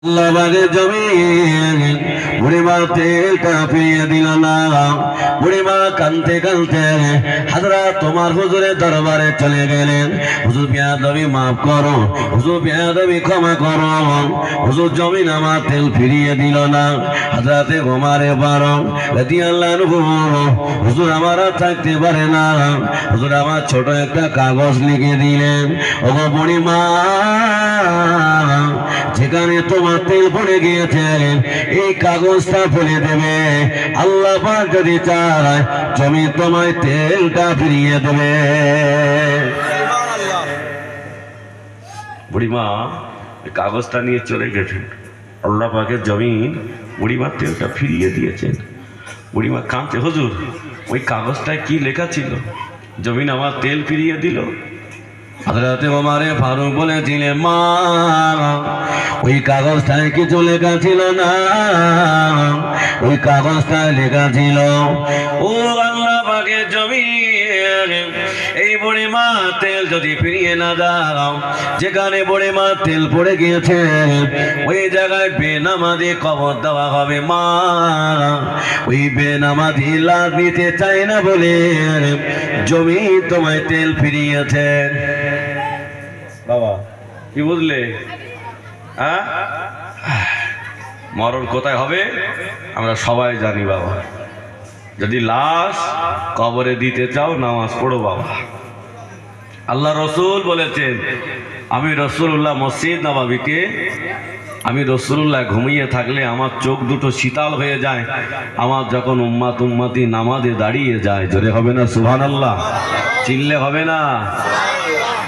আল্লাহ বাগে জমিন বুড়িমা তেলটা ফিরিয়ে দিল না। বুড়িমা কানতে কানতে হাজরাত তোমার হুজুরের দরবারে চলে গেলেন। হুজুর বেয়াদবি মাফ করো, হুজুর বেয়াদবি ক্ষমা করো। হুজুর জমিন আমার তেল ফিরিয়ে দিল না। হাজরাতে ওমরে ফারুক রাদিয়াল্লাহু আনহু, হুজুর আমার আর থাকতে পারে না। হুজুর আমার ছোট একটা কাগজ লিখে দিলেন, ওগো বুড়িমা যেখানে তোমার তেল পড়ে গিয়েছে এই কাগজটা ফেলে দেবে। আল্লাহ পাক যদি চায় জমি তোমায় তেলটা ফিরিয়ে দেবে। বুড়িমা কাগজটা নিয়ে চলে গেছেন। আল্লাহ পাকের জমিন বুড়িমার তেলটা ফিরিয়ে দিয়েছেন। বুড়িমা কাঁদছে, হুজুর ওই কাগজটায় কি লেখা ছিল? জমিন আমার তেল ফিরিয়ে দিল। হযরত ওমরে ফারুক বলেছিলেন, মা ওই কাগজটায় কিছু লেখা ছিল না, ওই কাগজটায় লেখা ছিল, ও আল্লাহ পাকের জমিন এই বুড়িমা তেল যদি ফিরিয়ে না দাও, যেখানে বুড়িমা তেল পড়ে গিয়েছে ওই জায়গায় বেনামাজি কবর দেওয়া হবে। মা ওই বেনামাজি লাশ দিতে চায় না বলে জমি তোমায় তেল ফিরিয়েছে। বাবা কি বুঝলে? হ্যাঁ, মরণ কোথায় হবে আমরা সবাই জানি বাবা। যদি লাশ কবরে দিতে চাও নামাজ পড়ো বাবা। আল্লাহ রসুল বলেছেন, আমি রসুল্লাহ মসজিদ নববীতে আমি রসুল্লাহ ঘুমিয়ে থাকলে আমার চোখ দুটো শীতল হয়ে যায়। আমার যখন উম্মতি নামাজে দাঁড়িয়ে যায়, জোরে হবে না সুবহানাল্লাহ? চিল্লে হবে না?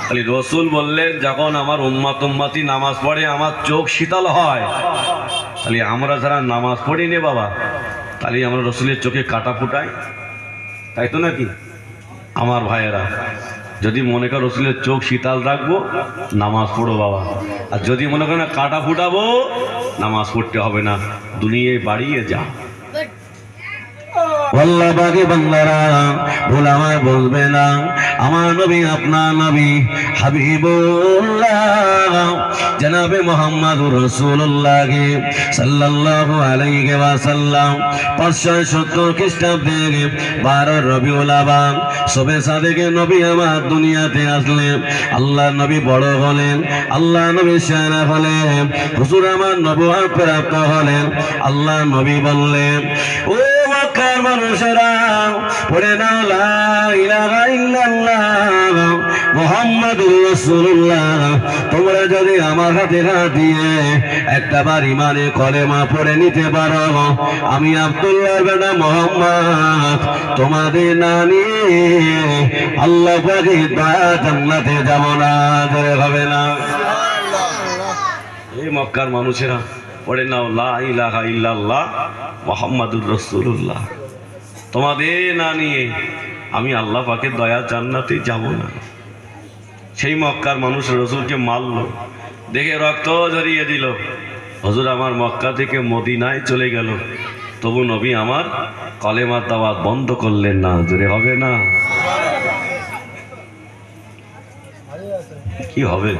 তাহলে রসুল বললেন যখন আমার উম্মতি নামাজ পড়ে আমার চোখ শীতল হয়। তাহলে আমরা যারা নামাজ পড়ি নে বাবা, তাহলে আমরা রসুলের চোখে কাটা ফুটাই, তাই তো নাকি? আমার ভাইয়েরা, যদি মনে করো রসুলের চোখ শীতল রাখবো নামাজ পড়ো বাবা, আর যদি মনে করো না কাটা ফুটাবো নামাজ পড়তে হবে না, দুনিয়ায় বাড়িয়ে যা। আল্লাহ বাগে বাংলারা ভুল আমায় বলবে না। আমার নবী আপনার নবী হাবিবুল্লাহ জনাবে মুহাম্মদুর রাসূলুল্লাহ সাল্লাল্লাহু আলাইহি ওয়াসাল্লাম 570 খ্রিস্টাব্দে 12 রবিউল আওয়াল শবে সাদেকে নবী আমার দুনিয়াতে আসলেন। আল্লাহ নবী বড় হলেন, আল্লাহ নবী শানা হলেন, হুজুর আমার নবুয়ত প্রাপ্ত হলেন। আল্লাহ নবী বললেন, ও মক্কার মানুষেরা পড়ে নাও লা ইলাহা ইল্লাল্লাহ মুহাম্মাদুর রাসূলুল্লাহ। তোমরা যদি আমার হাতে হাত দিয়ে একটা বার ইমানে কলেমা পড়ে নিতে পারো, আমি আব্দুল্লাহর বেটা মুহাম্মদ তোমাদের না নিয়ে আল্লাহ পাকের জান্নাতে যাব না, ধরে হবে না। এই মক্কার মানুষেরা পড়ে নাও লা ইলাহা ইল্লাল্লাহ মুহাম্মাদুর রাসূলুল্লাহ, তোমাদের না নিয়ে আমি আল্লাহ পাকের দয়া জান্নাতে যাব না। সেই মক্কার মানুষ রসুলকে মারল, দেখে রক্ত ঝরিয়ে দিল। হুজুর আমার মক্কা থেকে মদিনায় চলে গেল, তবু নবী আমার কলেমার দাওয়াত বন্ধ করলেন না, জোরে হবে না? কি হবে?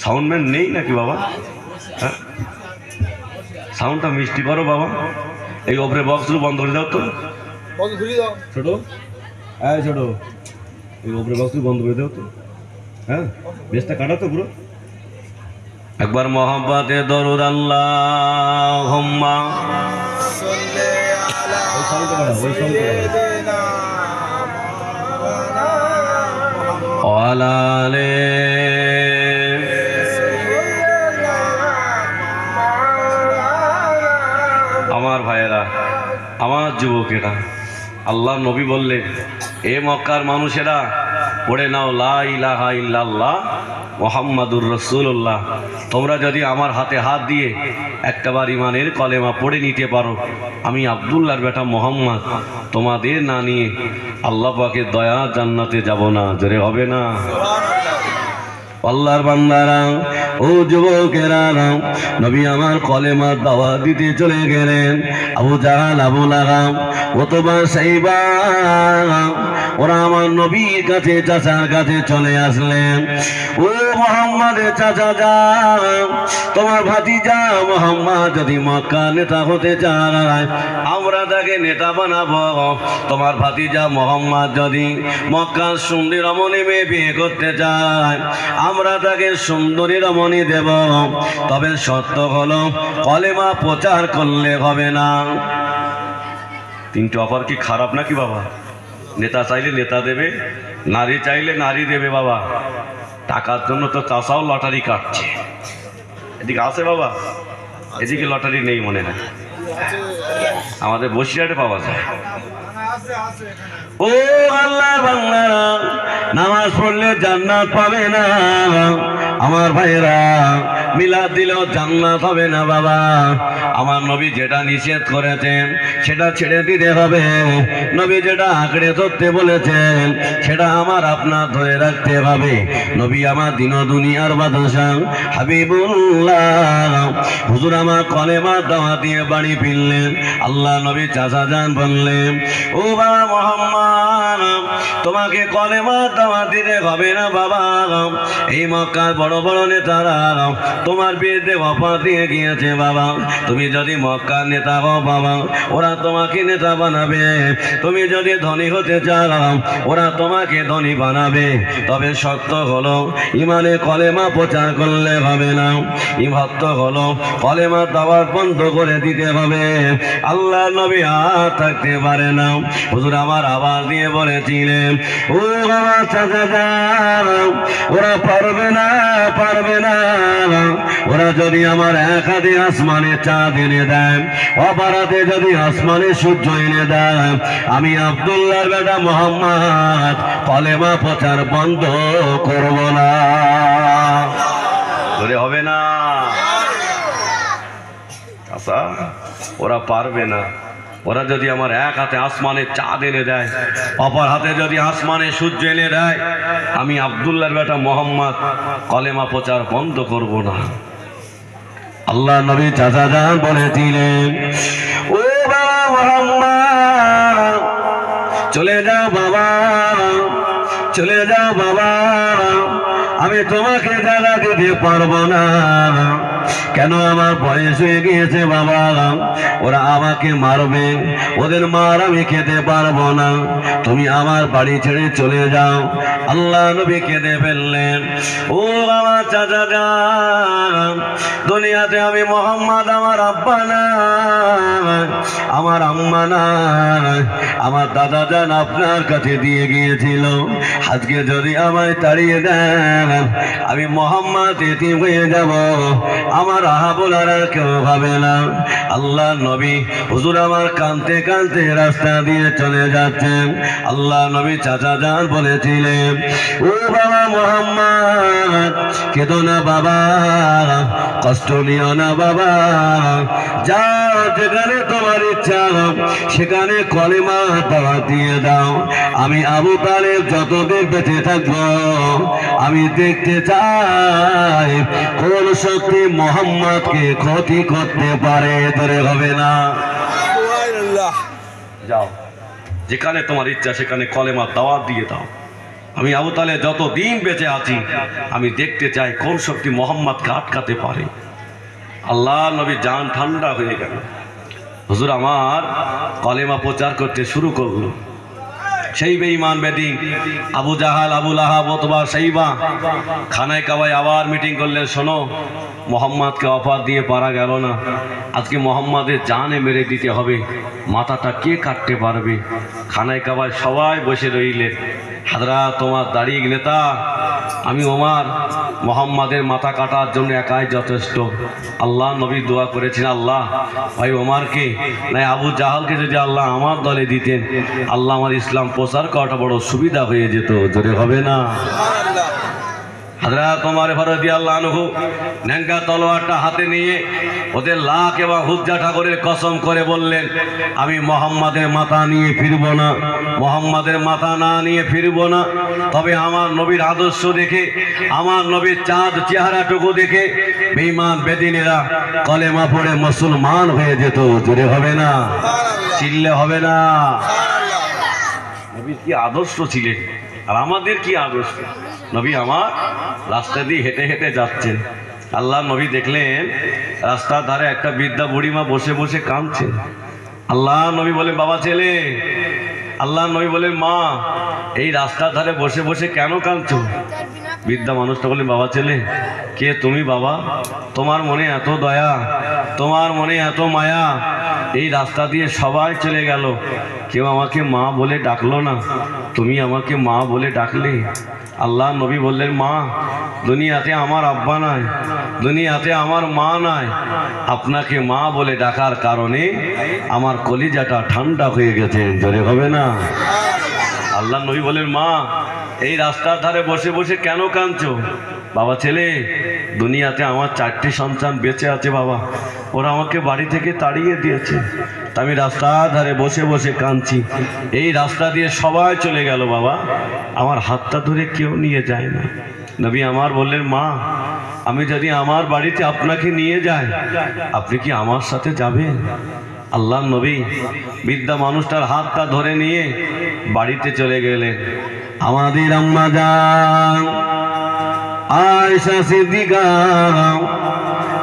সাউন্ডম্যান নেই নাকি বাবা? হ্যাঁ, সাউন্ডটা মিষ্টি করো বাবা। এই ওপরে বক্সগুলো বন্ধ করে দাও তো ছোট, হ্যাঁ ছোট, এই ওপরে বক্সগুলো বন্ধ করে দাও তো। হ্যাঁ, বেশটা কাটা তো পুরো। একবার মোহাম্মতে দরুদ আল্লাহুম্মা ওয়ালা আলে আমার ভাইয়েরা, আমার যুবকেরা, আল্লাহ নবী বললেন, এ মক্কার মানুষেরা পড়ে নাও লা ইলাহা ইল্লাল্লাহ মুহাম্মাদুর রাসূলুল্লাহ। তোমরা যদি আমার হাতে হাত দিয়ে একটাবার ইমানের কলেমা পড়ে নিতে পারো, আমি আব্দুল্লাহর বেটা মুহাম্মদ তোমাদের না নিয়ে আল্লাহ পাকের দয়া জান্নাতে যাব না, জোরে হবে না? আল্লাহর বান্দারা, ও যুবকেরা, নবী আমার কলেমার দাওয়াত দিতে চলে গেলেন। আবু জাহাল, আবু লাহাব, ওতবা, সাইবা ওরা আমার নবীর কাছে চাচার কাছে চলে আসলেন। ও মোহাম্মদের চাচা যান, তোমার ভাতিজা মোহাম্মদ যদি মক্কা নেতা হতে চায় আমরা তাকে নেতা বানাবো। তোমার ভাতিজা মোহাম্মদ যদি মক্কার সুন্দরী রমণী মেয়ে বিয়ে করতে চায় আমরা তাকে সুন্দরী রমণী দেব। তবে সত্য হলো কলেমা প্রচার করলে হবে না। তিনটে অফার কি খারাপ নাকি বাবা? নেতা চাইলে নেতা দেবে, নারী চাইলে নারী দেবে বাবা। টাকার জন্য তো চাষাও লটারি কাটছে। এদিকে আছে বাবা? এদিকে লটারি নেই মনে হয়, আমাদের বসিরহাটে পাওয়া যায়। ও আল্লাহর বান্দারা, নামাজ পড়লে জান্নাত পাবে না। আমার ভাইরা, মিলাদ দিলেও জান্নাত হবে না বাবা। আমার নবী যেটা নিষেধ করেছেন সেটা ছেড়ে দিতে হবে। নবী যেটা আঁকড়ে ধরতে বলেছেন সেটা আমার আপনার ধরে রাখতে হবে। নবী আমার দিন দুনিয়ার বাদশা হাবিবুল্লাহ। হুজুর আমার কলেমার দাওয়াত দিয়ে বাড়ি ফিরলেন। আল্লাহ নবী চাচা যান বললেন, ও বাবা মোহাম্মদ, তোমাকে কলেমার দাওয়াত দিতে হবে না বাবা। এই মক্কার বড় বড় নেতারা তোমার বিরুদ্ধে অপবাদ দিয়ে গিয়েছে বাবা। তুমি যদি মক্কার নেতা হও বাবা, ওরা তোমাকে নেতা বানাবে। তুমি যদি ধনী হতে চাও ওরা তোমাকে ধনী বানাবে। তবে সত্য হলো ইমানে কলেমা প্রচার করলে হবে না। ভক্ত হলো কলেমা দাওয়াত বন্ধ করে দিতে হবে। আল্লাহ নবী আর থাকতে পারে না। হুজুর আমার আওয়াজ দিয়ে বলেছিলেন, ও আমার চাচা যান, ওরা পারবে না, পারবে না। ওরা যদি আমার এক হাতে আসমানে চাঁদ এনে দেয়, অপর হাতে যদি আসমানে সূর্য এনে দেয়, আমি আব্দুল্লাহর বেটা মোহাম্মদ কলেমা প্রচার বন্ধ করব না। হবে না আচ্ছা, ওরা পারবে না। ওরা যদি আমার এক হাতে আসমানে চাঁদ এনে দেয়, অপর হাতে যদি আসমানে সূর্য এনে দেয়, আমি আব্দুল্লাহর বেটা মোহাম্মদ কলেমা প্রচার বন্ধ করব না। আল্লাহ নবী চাচা যান বলেছিলেন, ও বাবা মোহাম্মদ, চলে যাও বাবা, চলে যাও বাবা, আমি তোমাকে জায়গা দিতে পারবো না। কেন? আমার বয়স হয়ে গিয়েছে বাবা, ওরা আমাকে মারবে, ওদের মার আমি খেতে পারবো না। তুমি আমার বাড়ি ছেড়ে চলে যাও। আল্লাহ নবী কেঁদে ফেললেন, ও আমার চাচা যান, দুনিয়াতে আমি মোহাম্মদ আমার আব্বা না, আমার আম্মা না, আমার দাদা যান আপনার কাছে দিয়ে গিয়েছিল। আজকে যদি আমায় তাড়িয়ে দেন আমি মোহাম্মদ এতিম হয়ে যাব, আমার আহা বলার আর কেউ ভাবে না। আল্লাহ নবী হুজুর আমার কাঁদতে কাঁদতে রাস্তা দিয়ে চলে যাচ্ছেন। আল্লাহ নবী চাচা যান বলেছিলেন, ও বাবা মোহাম্মদ, কেঁদো না বাবা, কষ্ট নিও না বাবা, যাও যেখানে তোমার ইচ্ছা সেখানে কলেমা দাওয়াত দিয়ে দাও। আমি আবু তালেব যতদিন বেঁচে থাকবো আমি দেখতে চাই কোন শক্তি মোহাম্মদকে ক্ষতি করতে পারে। ধরে হবে না। যাও যেখানে তোমার ইচ্ছা সেখানে কলেমা দাওয়াত দিয়ে দাও। আমি আবু তালেব যতদিন বেঁচে আছি আমি দেখতে চাই কোন শক্তি মোহাম্মদকে আটকাতে পারে। আল্লাহ নবী জান ঠান্ডা হয়ে গেল। হুজুর আমার কলেমা প্রচার করতে শুরু করলো। সেই বেঈমান বেদিন আবু জাহাল, আবু লাহাব, অথবা সাইবা খানায় কাবায় আবার মিটিং করলেন, শোনো মোহাম্মদকে অফার দিয়ে পারা গেল না, আজকে মোহাম্মদের জানে মেরে দিতে হবে, মাথাটা কে কাটতে পারবে? খানায় কাবায় সবাই বসে রইলেন। হাজরা তোমার দাড়ি নেতা, আমি ওমর মোহাম্মদের মাথা কাটার জন্য একাই যথেষ্ট। আল্লাহ নবী দোয়া করেছেন, আল্লাহ ভাই ওমরকে নাই আবু জাহালকে যদি আল্লাহ আমার দলে দিতেন, আল্লাহ আমার ইসলাম প্রচার করাটা বড় সুবিধা হয়ে যেত। জোরে হবে না। হযরত ওমর রাদিয়াল্লাহু আনহু ন্যাংটা তলোয়ারটা হাতে নিয়ে ওদের লাখ এবং হুজ্জা ঠাকুরের কসম করে বললেন, আমি মোহাম্মদের মাথা নিয়ে ফিরব না, মোহাম্মদের মাথা না নিয়ে ফিরব না। তবে আমার নবীর আদর্শ দেখে, আমার নবীর চাঁদ চেহারাটুকু দেখে বেঈমান বেদিনেরা কলেমা পড়ে মুসলমান হয়ে যেত। জোরে হবে না, চিল্লে হবে না। নবীর কি আদর্শ ছিলেন! আর আমাদের কি অবস্থা? নবী আমার রাস্তা দিয়ে হেঁটে হেঁটে যাচ্ছেন, আল্লাহ নবী দেখলেন রাস্তার ধারে একটা বৃদ্ধা বুড়িমা বসে বসে কাঁদছে। আল্লাহ নবী বলে, বাবা ছেলে। আল্লাহ নবী বলেন, মা এই রাস্তার ধারে বসে বসে কেন কাঁদছো? বৃদ্ধা মানুষটা বললেন, বাবা ছেলে কে তুমি বাবা? তোমার মনে এত দয়া, তোমার মনে এত মায়া, এই রাস্তা দিয়ে সবাই চলে গেল, কেউ আমাকে মা বলে ডাকলো না, তুমি আমাকে মা বলে ডাকলে। আল্লাহ নবী বললেন, মা দুনিয়াতে আমার আব্বা নাই, দুনিয়াতে আমার মা নাই, আপনাকে মা বলে ডাকার কারণে আমার কলিজাটা ঠান্ডা হয়ে গেছে, জোরে হবে না? আল্লাহ নবী বলেন, মা এই রাস্তার ধারে বসে বসে কেন কাঁদছো? বাবা ছেলে দুনিয়াতে আমার 4টি সন্তান বেঁচে আছে বাবা, ওরা আমাকে বাড়ি থেকে তাড়িয়ে দিয়েছে, তা আমি রাস্তার ধারে বসে বসে কাঁদছি। এই রাস্তা দিয়ে সবাই চলে গেল বাবা, আমার হাতটা ধরে কেউ নিয়ে যায় না। নবী আমার বললেন, মা আমি যদি আমার বাড়িতে আপনাকে নিয়ে যাই, আপনি কি আমার সাথে যাবেন? আল্লাহ নবী বৃদ্ধা মানুষটার হাতটা ধরে নিয়ে বাড়িতে চলে গেলেন। আমাদের আম্মা জান আয়েশা সিদ্দিকা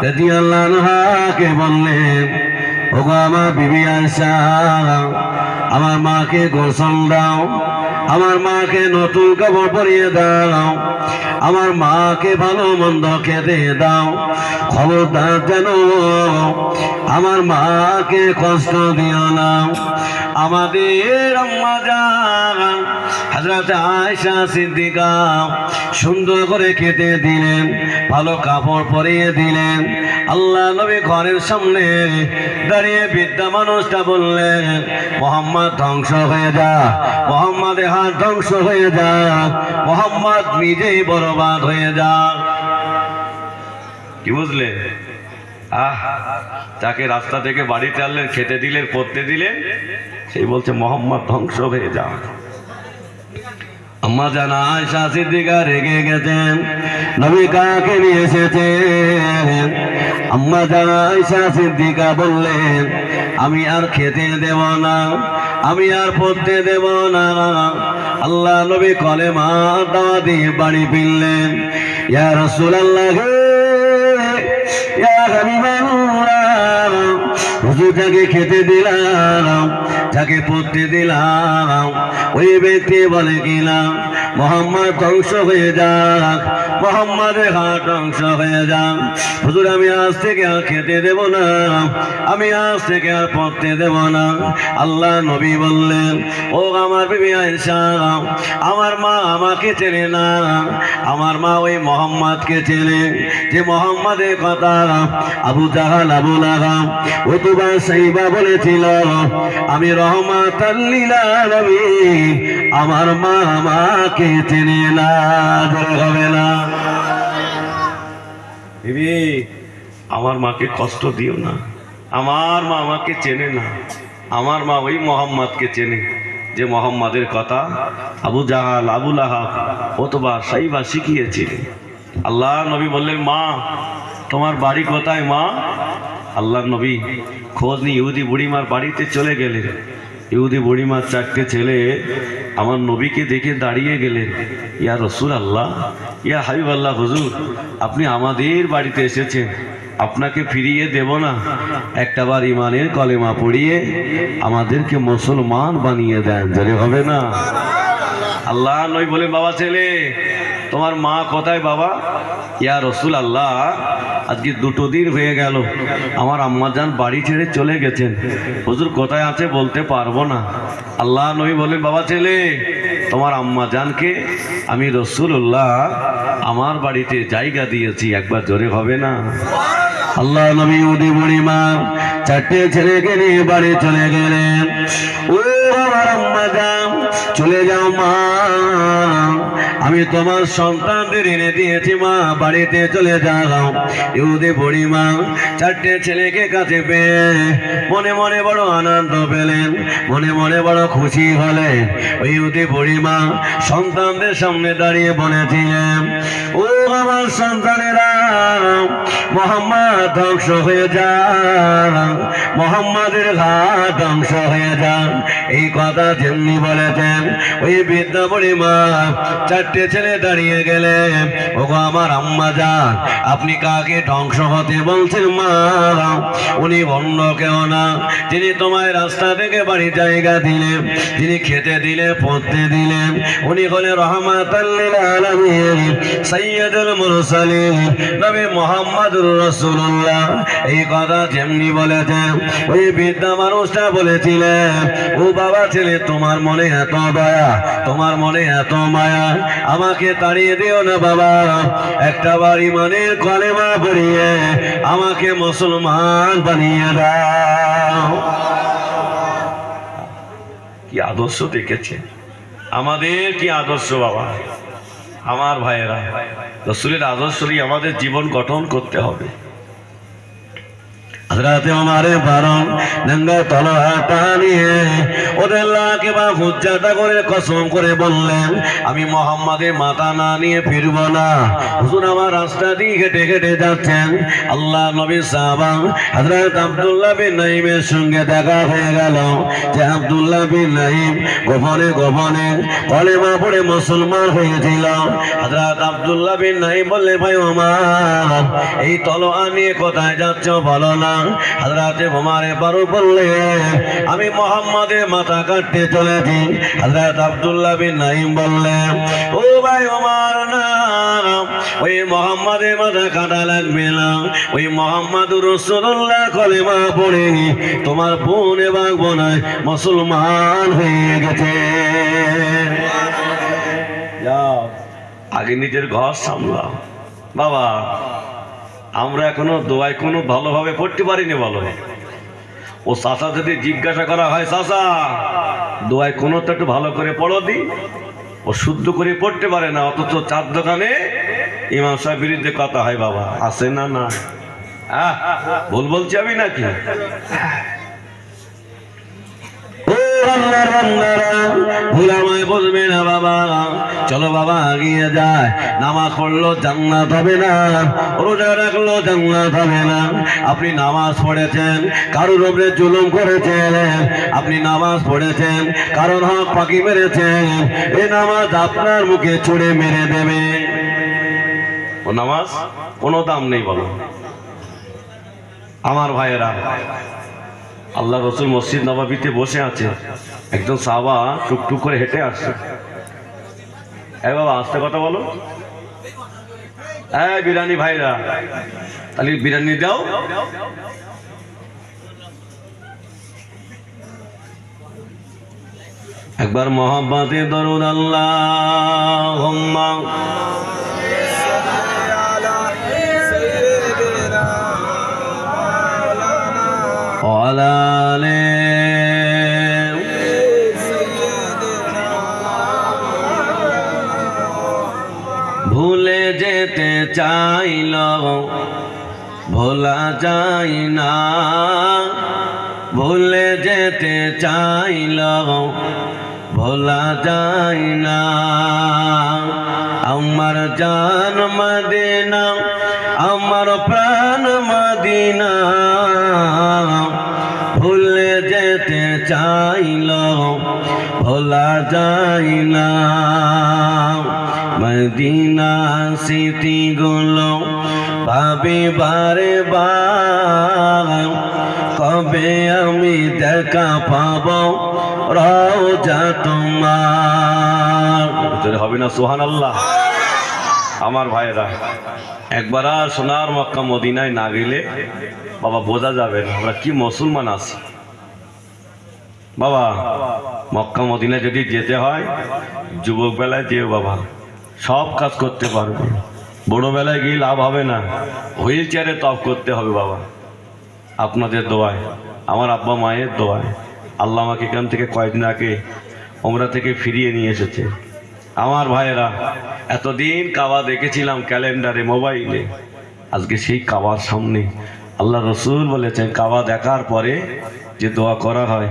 রাদিয়াল্লাহু আনহাকে বললেন, ওগো আমার বিবি আয়েশা, আমার মাকে গোসল দাও, আমার মাকে নতুন কাপড় পরিয়ে দাও, আমার মাকে ভালো মন্দ খেতে দাও, খবরদার যেন আমার মাকে কষ্ট দিও না। আমাদের আম্মা জান হযরত আয়েশা সিদ্দিকা সুন্দর করে খেতে দিলেন, ভালো কাপড় পরিয়ে দিলেন। আল্লাহ নবী ঘরের সামনে দাঁড়িয়ে বৃদ্ধা মানুষটা বললেন, মুহাম্মদ ধ্বংস হয়ে যা, মুহাম্মাদের হাত ধ্বংস হয়ে যা, মুহাম্মদ নিজেই বরবাদ হয়ে যা। কি বুঝলে? যাকে রাস্তা থেকে বাড়িতে আনলেন, খেতে দিলেন, পড়তে দিলেন, সেই বলছে মুহাম্মদ ধ্বংস হয়ে যা। আম্মা জান আয়েশা সিদ্দিকা রেগে গেছেন, নবী কাকে নিয়ে এসেছেন? আম্মা জান আয়েশা সিদ্দিকা বললেন, আমি আর খেতে দেব না, আমি আর পড়তে দেব না। আল্লাহ নবী কলেমা দাওয়া দিয়ে বাড়ি ফিরলেন। ইয়া রাসূলুল্লাহ, ইয়া হাবিবাল্লাহ, হুজুর যাকে খেতে দিলাম, যাকে পড়তে দিলাম, ওই ব্যক্তি বলে কিনা মুহাম্মদ ধ্বংস হয়ে যাক, মুহাম্মাদের হাত ধ্বংস হয়ে যাক। হুজুর আমি আজ থেকে আর খেতে দেব না, আমি আজ থেকে আর পড়তে দেব না। আল্লাহ নবী বললেন, ও আমার বিবি আয়েশা, আমার মা আমাকে চেনে না, আমার মা ওই মুহাম্মদকে চেনে, যে মুহাম্মাদের কথা আবু জাহাল, আবু লাহাব, উতবা, সাইবা বলেছিল আমি রহমাতাল লিল আলামিন, আমার মা আমাকে চেনে না, জোরে হবে না? বিবি আমার মাকে কষ্ট দিও না, আমার মা আমাকে চেনে না, আমার মা ওই মুহাম্মদকে চেনে, যে মুহাম্মাদের কথা আবু জাহাল, আবু লাহাব, উতবা, সাইবা শিখিয়েছিলেন। আল্লাহ নবী বললেন, মা তোমার বাড়ি কোথায় মা? আল্লাহ নবী খোঁজ নিয়ে ইহুদি বুড়িমার বাড়িতে চলে গেলেন। ইহুদি বুড়িমার 4টে ছেলে আমার নবীকে দেখে দাঁড়িয়ে গেলেন, ইয়া রাসূলুল্লাহ, ইয়া হাবিবাল্লাহ, হুজুর আপনি আমাদের বাড়িতে এসেছেন, আপনাকে ফিরিয়ে দেব না, একটাবার ইমানের কলেমা পড়িয়ে আমাদেরকে মুসলমান বানিয়ে দেন, জোরে হবে না? আল্লাহ নবী বলেন, বাবা ছেলে তোমার মা কোথায় বাবা? ইয়া রাসূলুল্লাহ, আজকে 2 দিন হয়ে গেল আমার আম্মাজান বাড়ি ছেড়ে চলে গেছেন, হুজুর কোথায় আছে বলতে পারবো না। আল্লাহ নবী বলেন, বাবা ছেলে তোমার আম্মাজানকে আমি রাসূলুল্লাহ আমার বাড়িতে জায়গা দিয়েছি, একবার জোরে হবে না? আল্লাহ নবী ইহুদি বুড়িমা 4টে ছেলেকে নিয়ে বাড়ি চলে গেলেন। ও আমার আম্মাজান চলে যাও মা, আমি তোমার সন্তানদের এনে দিয়েছি মা, বাড়িতে চলে যাও। ইহুদি বুড়িমা 4টে ছেলেকে কাছে পেয়ে মনে মনে বড় আনন্দ পেলেন, মনে মনে বড় খুশি হলেন। ওই ইহুদি বুড়িমা সন্তানদের সামনে দাঁড়িয়ে বলেছিলেন, ও আমার সন্তানেরা মোহাম্মদ ধ্বংস হয়ে যান, মোহাম্মদের ঘাট ধ্বংস হয়ে যান, এই কথা যেমনি বলেছেন ওই বৃদ্ধা বুড়িমা চারটে ছেলে দাঁড়িয়ে গেলে, ওগো আমার আম্মা যান, আপনি কাকে ধ্বংস হতে বলছেন মা? উনি অন্য কেউ না, যিনি তোমায় রাস্তা থেকে বাড়ি জায়গা দিলেন, যিনি খেতে দিলে পড়তে দিলেন, উনি হলেন রহমাতাল লিল আলামিন সাইয়্যিদুল মুরসালিন নবী মুহাম্মদুর রাসূলুল্লাহ। এই কথা যেমনি বলেছেন ওই বৃদ্ধা মানুষটা বলেছিলেন, ও বাবা ছেলে, তোমার মনে এত দয়া, তোমার মনে এত মায়া, আমাকে তাড়িয়ে দিও না বাবা, একটা বাড়ি ইমানের কলেমা পড়িয়ে আমাকে মুসলমান বানিয়ে দাও। কি আদর্শ দেখেছে, আমাদের কি আদর্শ বাবা। আমার ভাইয়েরা, রাসূলের আদর্শ নিয়ে আমাদের জীবন গঠন করতে হবে। হযরত ওমর ফারুক নঙ্গা তলোয়ারটা নিয়ে ওদের লাকে বা হুজ্জাটা করে কসম করে বললেন, আমি মুহাম্মাদের মাথা না নিয়ে ফিরব না। হুজুর আমার রাস্তা দিয়ে হেঁটে হেঁটে যাচ্ছেন, আল্লাহ নবী সাহাবা হযরত আব্দুল্লাহ বিন নাইমের সঙ্গে দেখা হয়ে গেল যে আব্দুল্লাহ বিন নাইম গোপনে গোপনে কলেমা পড়ে মুসলমান হয়েছিল। হযরত আব্দুল্লাহ বিন নাইম বললে, ভাই ওমর, এই তলোয়ার নিয়ে কোথায় যাচ্ছ বলো না। হযরত ওমর ফারুক বললেন, আমি মুহাম্মাদের মাথা কাটতে চলেছি। হযরত আব্দুল্লাহ বিন নাইম বললেন, ও ভাই ওমর, না, ওই মুহাম্মাদের মাথা কাটা লাগবে না, ওই মুহাম্মাদুর রাসূলুল্লাহ কলেমা পড়ে তোমার বোন এবং বোনাই মুসলমান হয়ে গেছে। যাও, আগে নিজের ঘর সামলাও বাবা। আমরা এখনো দোয়ায় কোনো ভালোভাবে পড়তে পারিনি বলো। ও চাচা যদি জিজ্ঞাসা করা হয়, চাচা দোয়ায় কোনো তো একটু ভালো করে পড়ো দি, ও শুদ্ধ করে পড়তে পারে না, অথচ চার দোকানে ইমাম সাহেব বিরুদ্ধে কথা হয় বাবা, আছে না? না ভুল বলছি আমি নাকি? ভুলামায় বলবে না বাবা, চলো বাবা এগিয়ে যায়। নামাজ পড়লো জান্নাত হবে না, রোজা রাখলো জান্নাত হবে না। আপনি নামাজ পড়েছেন, কারোর উপরে জুলুম করেছেন, আপনি নামাজ পড়েছেন, কারোর হক পাখি মেরেছেন, এই নামাজ আপনার মুখে ছুড়ে মেরে দেবে। ও নামাজ কোনো দাম নেই বলো। আমার ভাইয়েরা, আল্লাহ রসুল মসজিদ নববীতে বসে আছে, একজন সাহাবা টুকটুক করে হেঁটে আসছে। এই বাবা আস্তে কথা বলো, এই বিরিয়ানি ভাইরা, তাহলে বিরিয়ানি দাও। একবার মোহাব্বতে দরুদ আল্লাহুম্মা ভুলে যেতে চাইল ভোলা যায় না, ভুলে যেতে চাইল ভোলা যায় না। আমার জান মদিনা, আমার প্রাণ মদিনা, ভুলে যেতে চাইল ভোলা যায় না। মদিনা স্মৃতিগুলো ভাবি বারে বার, কবে আমি দেখা পাবো রওজা তোমার। হবে না সুবহানাল্লাহ? আমার ভাইরা, একবার আর সোনার মক্কা মদিনায় না গেলে বাবা বোঝা যাবে না আমরা কি মুসলমান আছি। বাবা মক্কা মদিনায় যদি যেতে হয় যুবক বেলায় যেও বাবা, সব কাজ করতে পারবে। বড় বেলায় গিয়ে লাভ হবে না, হুইল চেয়ারে তপ করতে হবে বাবা। আপনাদের দোয়ায়, আমার আব্বা মায়ের দোয়ায় আল্লাহ আমাকে এখান থেকে কয়েকদিন আগে ওমরা থেকে ফিরিয়ে নিয়ে এসেছে। আমার ভাইয়েরা, এতদিন কাবা দেখেছিলাম ক্যালেন্ডারে মোবাইলে, আজকে সেই কাবার সামনে আল্লাহ রসুল বলেছেন কাবা দেখার পরে যে দোয়া করা হয়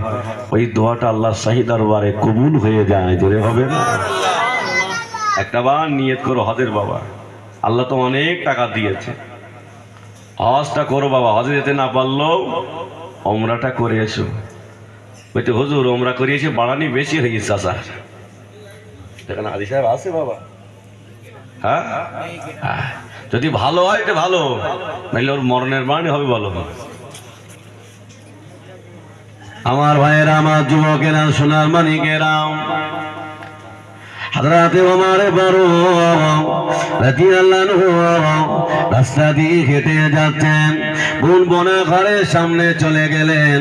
ওই দোয়াটা আল্লাহর শাহী দরবারে কবুল হয়ে যায়। জোরে হবে না? একটা বার নিয়ত করো হজের বাবা, আল্লাহ তো অনেক টাকা দিয়েছে, হজটা করো বাবা, হজে যেতে না পারলেও ওমরাটা করে এসো। বলতে হুজুর ওমরা করিয়েছে বাড়ানি বেশি হয়ে গেছে চাচা। দেখেন হাজি সাহেব আছে বাবা, হ্যাঁ যদি ভালো হয় এটা ভালো, নাহলে ওর মরণের বাণী হবে বলো। আমার ভাইয়েরা, আমার যুবকেরা, সোনার মানিকেরা, হযরত ওমর ফারুক রাদিয়াল্লাহু আনহু রাস্তা দিয়ে হেঁটে যাচ্ছেন, বোন বোনা ঘরের সামনে চলে গেলেন।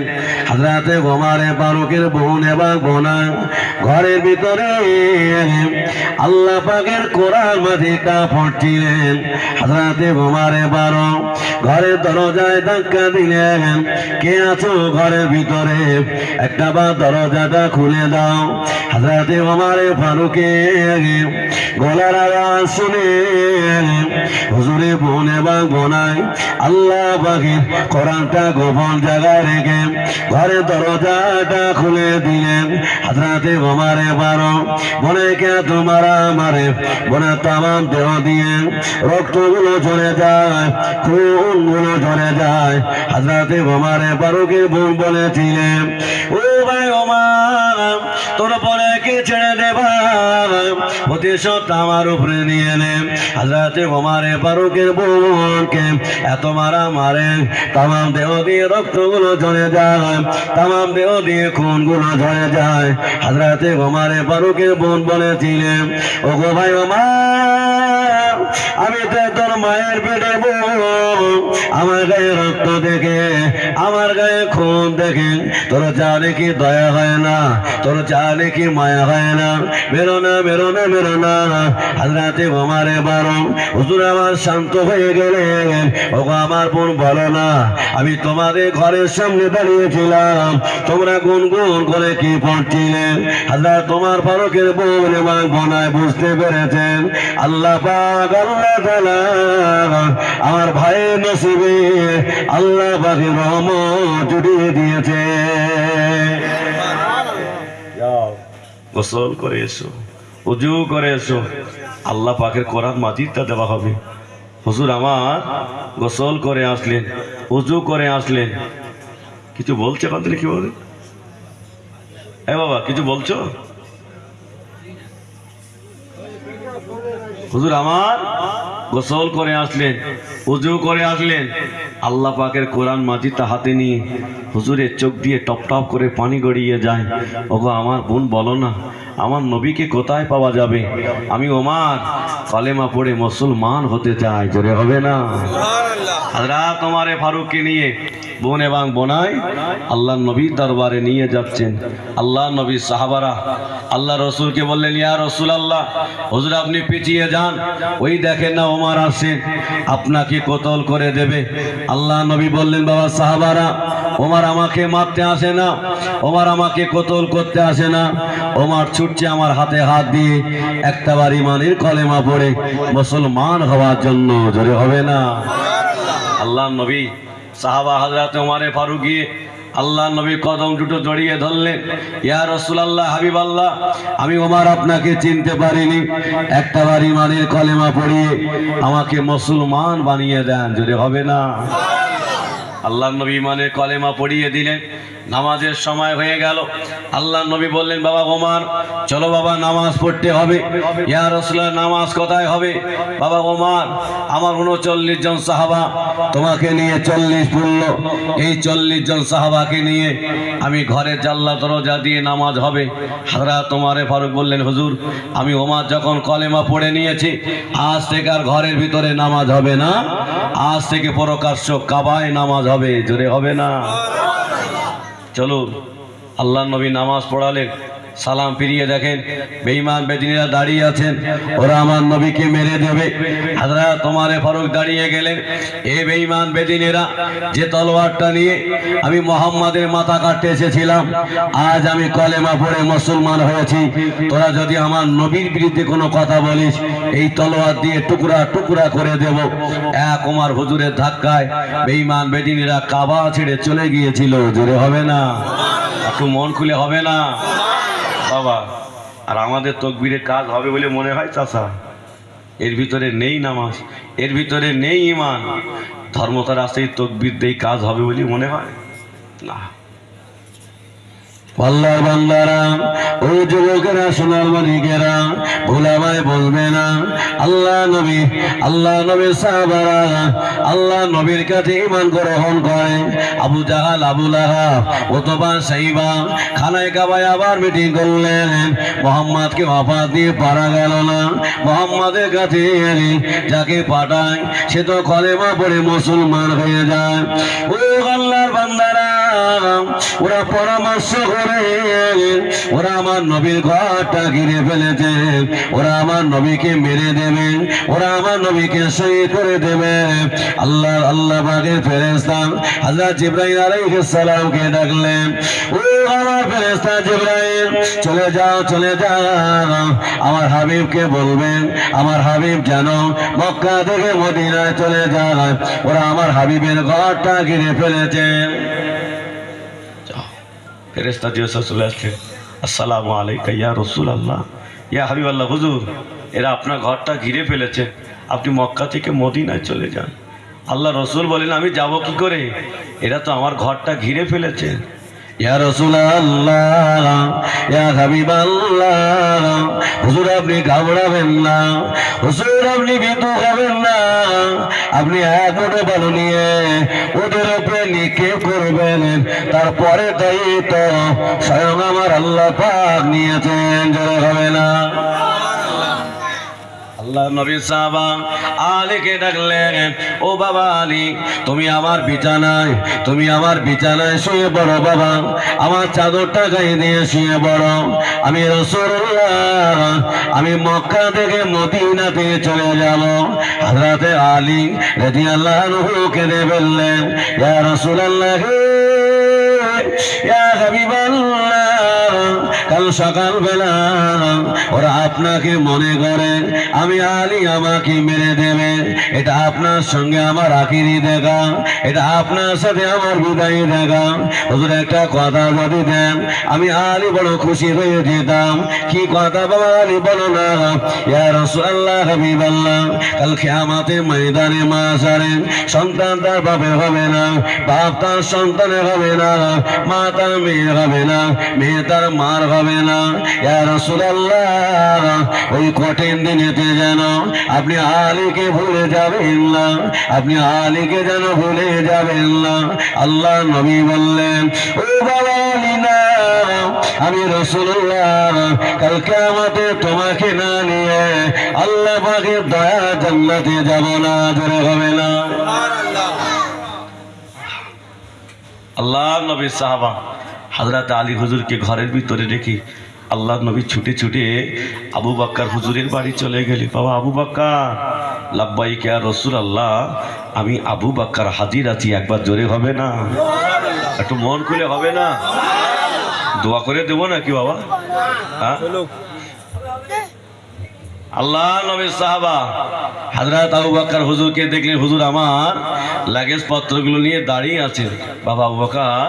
হযরত ওমর ফারুকের বোন এবং বোনা ঘরের ভিতরে আল্লাহ পাকের কোরআন মাজিদটা পড়ছিলেন। হযরত ওমর ফারুক ঘরের দরজায় ধাক্কা দিলেন, কে আছো ঘরের ভিতরে, একটা বার দরজাটা খুলে দাও। হযরত ওমর ফারুকের গলার আওয়াজ শুনে হুজুরে বোন এবং বোনাই আল্লাহ পাকের কোরআনটা গোপন জায়গায় রেখে ঘরের দরজাটা খুলে দিলেন। হযরত ওমর ফারুক বোনকে তোমারা মারে, বোনের তামাম দেহ দিয়ে রক্তগুলো ঝরে যায়, খুনগুলো ঝরে যায়। হযরত ওমর ফারুকের বোন বলেছিলেন, ও ভাই ওমর, তোর বোনকে ছেড়ে দেবা, প্রতিশোধ আমার উপরে নিয়ে নে। হযরত ওমর ফারুকের বোনকে এত মারা মারে, তামাম দেহ দিয়ে রক্তগুলো ঝরে যায়, তামাম দেহ দিয়ে খুনগুলো ঝরে যায়। হযরত ওমর ফারুকের বোন বলেছিলেন, ও গো ভাই ওমর, আমি তো তোর মায়ের পেটে বোন, আমার গায়ে রক্ত দেখে, আমার গায়ে খুন দেখে তোর চালে কি দয়া হয় না, তোর চালে কি মায়া হয় না? বেরো না, বেরো না, বেরো না। হযরত ওমর ফারুক হুজুর আমার শান্ত হয়ে গেলেন। ওগো আমার বোন বলো না, আমি তোমাদের ঘরের সামনে দাঁড়িয়েছিলাম, তোমরা গুনগুন করে কি পড়ছিলেন? হযরত ওমর ফারুকের বোন এবং বোনায় বুঝতে পেরেছেন আল্লাহ পাক, আল্লাহ তাআলা আমার ভাইয়ের নসিবে আল্লাহ পাকের রহমত জুড়িয়ে দিয়েছে। যাও গোসল করে এসো, ওযু করে এসো, আল্লাহ পাকের কোরআন মাজিদটা দেওয়া হবে। হুজুর আমার গোসল করে আসলেন, ওযু করে আসলেন, কিছু বলছে বাদলে কি বলে? এ বাবা কিছু বলছো? হুজুর আমার গোসল করে আসলেন, ওযু করে আসলেন, আল্লাহ পাকের কোরআন মাজিদটা হাতে নিয়ে হুজুরের চোখ দিয়ে টপ টপ করে পানি গড়িয়ে যায়। ওগো আমার বোন বলো না, আমার নবীকে কোথায় পাওয়া যাবে? আমি ওমর কালেমা পড়ে মুসলমান হতে চাই, জোরে হবে না? হযরত ওমর ফারুককে নিয়ে বোন এবং বোনাই আল্লাহ নবীর দরবারে নিয়ে যাচ্ছেন। আল্লাহ নবীর সাহাবারা আল্লাহ রসুলকে বললেন, ইয়া রাসূলুল্লাহ, হুজুর আপনি পিছিয়ে যান, ওই দেখেন না ওমর আসেন, আপনাকে কতল করে দেবে। আল্লাহ নবী বললেন, বাবা সাহাবারা, ওমর আমাকে মারতে আসে না, ওমর আমাকে কতল করতে আসে না, ওমর ছুটছে আমার হাতে হাত দিয়ে একটাবার ঈমানের কলেমা পড়ে মুসলমান হওয়ার জন্য, জোরে হবে না? আল্লাহ নবী সাহাবা হযরত ওমর ফারুক গিয়ে আল্লাহ নবী কদম দুটো জড়িয়ে ধরলেন, ইয়া রাসূলুল্লাহ, হাবিবাল্লাহ, আমি ওমর আপনাকে চিনতে পারিনি, একটাবার ঈমানের কলেমা পড়িয়ে আমাকে মুসলমান বানিয়ে দেন, জোরে হবে না? আল্লাহ নবী ঈমানের কলেমা পড়িয়ে দিলেন। নামাজের সময় হয়ে গেল। আল্লাহ নবী বললেন, বাবা ওমর চলো বাবা নামাজ পড়তে হবে। ইয়া রাসূলুল্লাহ, নামাজ কোথায় হবে? বাবা ওমর, আমার 39 জন সাহাবা তোমাকে নিয়ে 40 পড়লো, এই 40 জন সাহাবাকে নিয়ে আমি ঘরের জানলা দরজা দিয়ে নামাজ হবে। হযরত ওমর ফারুক বললেন, হুজুর আমি ওমর যখন কলেমা পড়ে নিয়েছি, আজ থেকে আর ঘরের ভিতরে নামাজ হবে না, আজ থেকে প্রকাশ্য কাবায় নামাজ হবে, জোরে হবে না? চলো আল্লাহ নবী নামাজ পড়ালেন, সালাম ফিরিয়ে দেখেন বেঈমান বেদিনীরা দাঁড়িয়ে আছেন, ওরা আমার নবীকে মেরে দেবে। হযরত ওমর ফারুক দাঁড়িয়ে গেলেন, এ বেঈমান বেদিনীরা, যে তলোয়ারটা নিয়ে আমি মুহাম্মাদের মাথা কাটতে এসেছিলাম, আজ আমি কলেমা পড়ে মুসলমান হয়েছি, তোরা যদি আমার নবীর বিরুদ্ধে কোনো কথা বলিস, এই তলোয়ার দিয়ে টুকরা টুকরা করে দেব। এক ওমর হুজুরের ধাক্কায় বেঈমান বেদিনীরা কাবা ছেড়ে চলে গিয়েছিল, জোরে হবে না? একটু মন খুলে হবে না বাবা? আর আমাদের তকবীরে কাজ হবে বলে মনে হয় চাচা? এর ভিতরে নেই নামাজ, এর ভিতরে নেই ঈমান, ধর্মতার আসেই তাকবীর দেই কাজ হবে বলে মনে হয় না। আল্লাহর বান্দারা, ও যুবকেরা, সোনার মানিকেরা, ভোলামায় বলবে না। আল্লাহ নবী সাহাবারা আল্লাহ নবীর কাছে ঈমান গ্রহণ করে। আবু জাহাল, আবু লাহাব, উতবা, সাইবা খানায় কাবায় আবার মিটিং করলেন। মোহাম্মদকে ওয়াফাত দিয়ে পারা গেল না। মোহাম্মদের কাছে যাকে পাঠায় সে তো কলেমা পড়ে মুসলমান হয়ে যায়। ও আল্লাহর বান্দারা, ওরা পরামর্শ করে ওরা আমার নবীর ঘরটা ঘিরে ফেলেছে, ওরা আমার নবীকে মেরে দেবে, ওরা আমার নবীকে শহীদ করে দেবে। আল্লাহ পাকের ফেরেশতা হযরত জিবরাইল আলাইহিস সালামকে ডাকলেন, ও আমার ফেরেশতা জিবরাইল, চলে যাও আমার হাবিবকে বলবেন, আমার হাবিব যেন মক্কা থেকে মদিনায় চলে যায়। ওরা আমার হাবিবের ঘরটা ঘিরে ফেলেছে। ফেরেশতা জিজ্ঞাসা চলে আসলেন, আসসালামু আলাইকা ইয়া রাসূলুল্লাহ, ইয়া হাবিবাল্লাহ, হুজুর এরা আপনার ঘরটা ঘিরে ফেলেছে, আপনি মক্কা থেকে মদিনায় চলে যান। আল্লাহ রসুল বলেন, আমি যাব কি করে, এরা তো আমার ঘরটা ঘিরে ফেলেছে। ইয়া রাসূলুল্লাহ, ইয়া হাবিবাল্লাহ, হুজুর আপনি ঘাবড়াবেন না, হুজুর আপনি ভীত হবেন না, আপনি এক মুঠো বালু নিয়ে ওদের উপরে নিক্ষেপ করবেন, তারপরে দায়িত্ব স্বয়ং আমার আল্লাহ পাক নিয়েছেন। জোরে হবে না। আল্লাহ নবী সাহাবা আলীকে ডাকলেন, ও বাবা আলী, তুমি আমার বিছানায় শুয়ে পড়ো বাবা, আমার চাদরটা গায়ে দিয়ে শুয়ে পড়ো। আমি রাসূলুল্লাহ, আমি মক্কা থেকে মদিনাতে চলে যাব। হযরত আলী রাদিয়াল্লাহু আনহু কেঁদে বললেন, ইয়া রাসূলুল্লাহ, ইয়া হাবিবাল্লাহ, কাল সকালবেলা ওরা আপনাকে মনে করে আমি আলী আমাকে মেরে দেবে, এটা আপনার সঙ্গে আমার আখিরি দেখা, এটা আপনার সাথে আমার বিদায়ী দেখা। হুজুর একটা কথা যদি দেন আমি আলী বড় খুশি হয়ে যেতাম। কি কথা বাবা আলী বলো না। ইয়া রাসূলুল্লাহ, হাবিবাল্লাহ, কাল কিয়ামতের ময়দানে মাশারে সন্তান তার বাপের হবে না, বাপ তার সন্তানের হবে না, মা তার মেয়ের হবে না, মেয়ে তার মার হবে না। ইয়া রাসূলুল্লাহ, ওই কঠিন দিনেতে যেন আপনি আলীকে ভুলে যাবেন না, আপনি আলীকে যেন ভুলে যাবেন না। আল্লাহ নবী বললেন, ও বাবা আলী না, আমি রাসূলুল্লাহ কাল কিয়ামতে তোমাকে না নিয়ে আল্লাহ পাকের দয়া জান্নাতে যাব না। জোরে হবে না। আল্লাহ নবী সাহাবা হযরত আলী হুজুরকে ঘরের ভিতরে রেখে আল্লাহ নবী ছুটে ছুটে আবু বকর হুজুরের বাড়ি চলে গেলেন। বাবা আবু বকর, লাব্বাইক ইয়া রাসূলুল্লাহ, আমি আবু বকর হাজির আছি, একবার জোরে হবে না, একটু মন খুলে হবে না, দোয়া করে দেবো নাকি বাবা? হ্যাঁ, আল্লাহ নবী সাহাবা হযরত আবু বকর হুজুরকে দেখলেন, হুজুর আমার লাগেজ পত্রগুলো নিয়ে দাঁড়িয়ে আছেন। বাবা আবু বকর,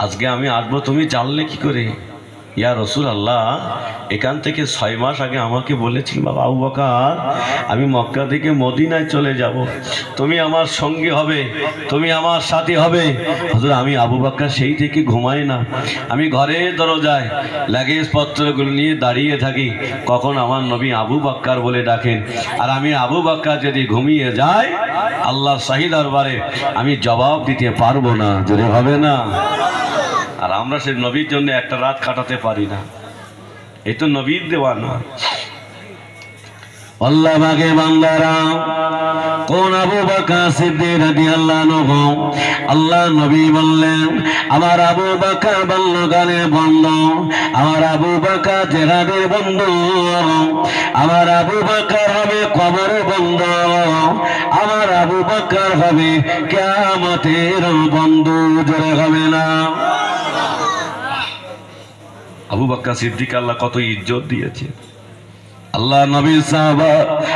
আজকে আমি আসবো, তুমি জানলে কি করে? ইয়া রাসূলুল্লাহ, এখান থেকে 6 মাস আগে আমাকে বলেছিল বাবা আবু বকর আমি মক্কা থেকে মদিনায় চলে যাব, তুমি আমার সঙ্গী হবে, তুমি আমার সাথী হবে। হুজুর আমি আবু বকর সেই থেকে ঘুমাই না, আমি ঘরের দরজায় লাগেজ পত্রগুলো নিয়ে দাঁড়িয়ে থাকি, কখন আমার নবী আবু বকর বলে ডাকেন, আর আমি আবু বকর যদি ঘুমিয়ে যাই আল্লাহর শাহী দরবারে আমি জবাব দিতে পারবো না। জোরে হবে না। আর আমরা সেই নবীর জন্য একটা রাত কাটাতে পারি না, এই তো নবীর দেওয়ানা। আল্লাহ পাকে বান্দারা, কোন আবু বকর সিদ্দিক রাদিয়াল্লাহু আনহু, আল্লাহ নবী বললেন, আমার আবু বকর বাল্যকালের বন্ধু, আমার আবু বকর জিহাদের বন্ধু, আমার আবু বকর হবে কবরের বন্ধু, আমার আবু বকর হবে কিয়ামতের বন্ধু। জোরে হবে না। আবু বকর সিদ্দিক আল্লাহ কত ইজ্জত দিয়েছে। আল্লাহ নবী সাহাবা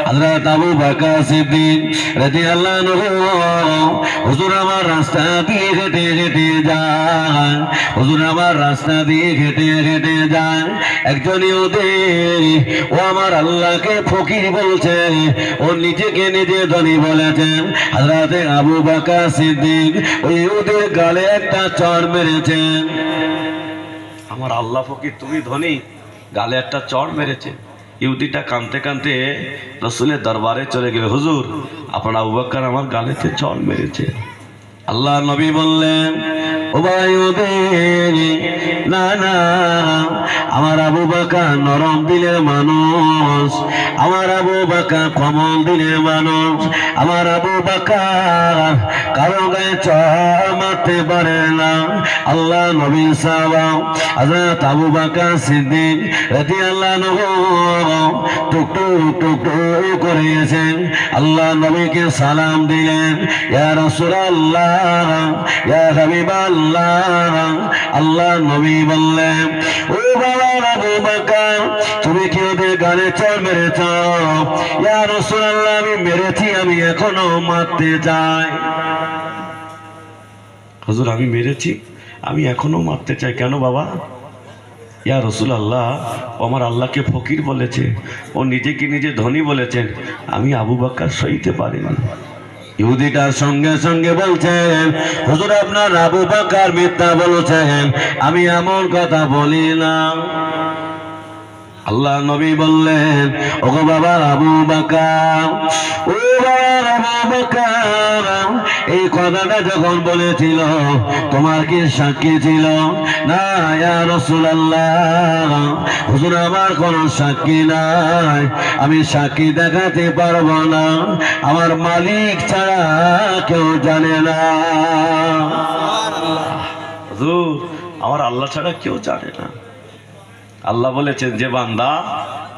হযরত আবু বকর সিদ্দিক রাদিয়াল্লাহু আনহু হুজুর আমার রাস্তা দিয়ে হেঁটে হেঁটে যায়, হুজুর আমার রাস্তা দিয়ে হেঁটে হেঁটে যায়, একজন ইহুদি ও আমার আল্লাহকে ফকির বলছে, ও নিজেকে নিজে ধনী বলেছেন। হযরত আবু বকর সিদ্দিক ওই ইহুদির গালে একটা চড় মেরেছেন। আমার আল্লাহ ফকির তুমি ধনী, গালে একটা চড় মেরেছে। ইহুদিটা কাঁদতে কাঁদতে রসুলের দরবারে চলে গেল, হুজুর আপনার আবু বকর আমার গালেতে চড় মেরেছে। আল্লাহ নবী বললেন, ও ভাই ওদের না না, আমার আবু বকর নরম দিলের মানুষ, আমার আবু বকর কোমল দিলের মানুষ, আমার আবু বকর কারো গায়ে চড় মারতে পারে না। আল্লাহ নবী সাহাবা হযরত আবু বকর সিদ্দিক রাদিয়াল্লাহু আনহু টুকটুক টুকটুক করেছেন। আল্লাহ নবীকে সালাম দিলেন, ইয়া রাসূলুল্লাহ ইয়া হাবিবাল্লাহ। আল্লাহ নবী বললেন, ও বাবা আবু বকর তুমি কি ওদের গালে চড় মেরেছ? ইয়া রাসূলুল্লাহ আমি মেরেছি, আমি এখনো মারতে চাই। হুজুর আমি মেরেছি, আমি এখনো মারতে চাই। কেন বাবা? ইয়া রাসূলুল্লাহ ও আমার আল্লাহকে ফকির বলেছে, ও নিজেকে নিজে ধনী বলেছেন, আমি আবু বকর সইতে পারিনি। ইহুদিটার সঙ্গে সঙ্গে বলছেন, হুজুর আপনার আবু বকর মিথ্যা বলেছেন, আমি এমন কথা বলি না। আল্লাহ নবী বললেন, ওগো বাবা আবু বকর, ও বাবা আবু বকর এই কথাটা যখন বলেছিল তোমার কি সাক্ষী ছিল? না ইয়া রাসূলুল্লাহ হুজুর আমার কোনো সাক্ষী নাই, আমি সাক্ষী দেখাতে পারবো না, আমার মালিক ছাড়া কেউ জানে না। হুজুর আমার আল্লাহ ছাড়া কেউ জানে না। আল্লাহ বলেছেন যে বান্দা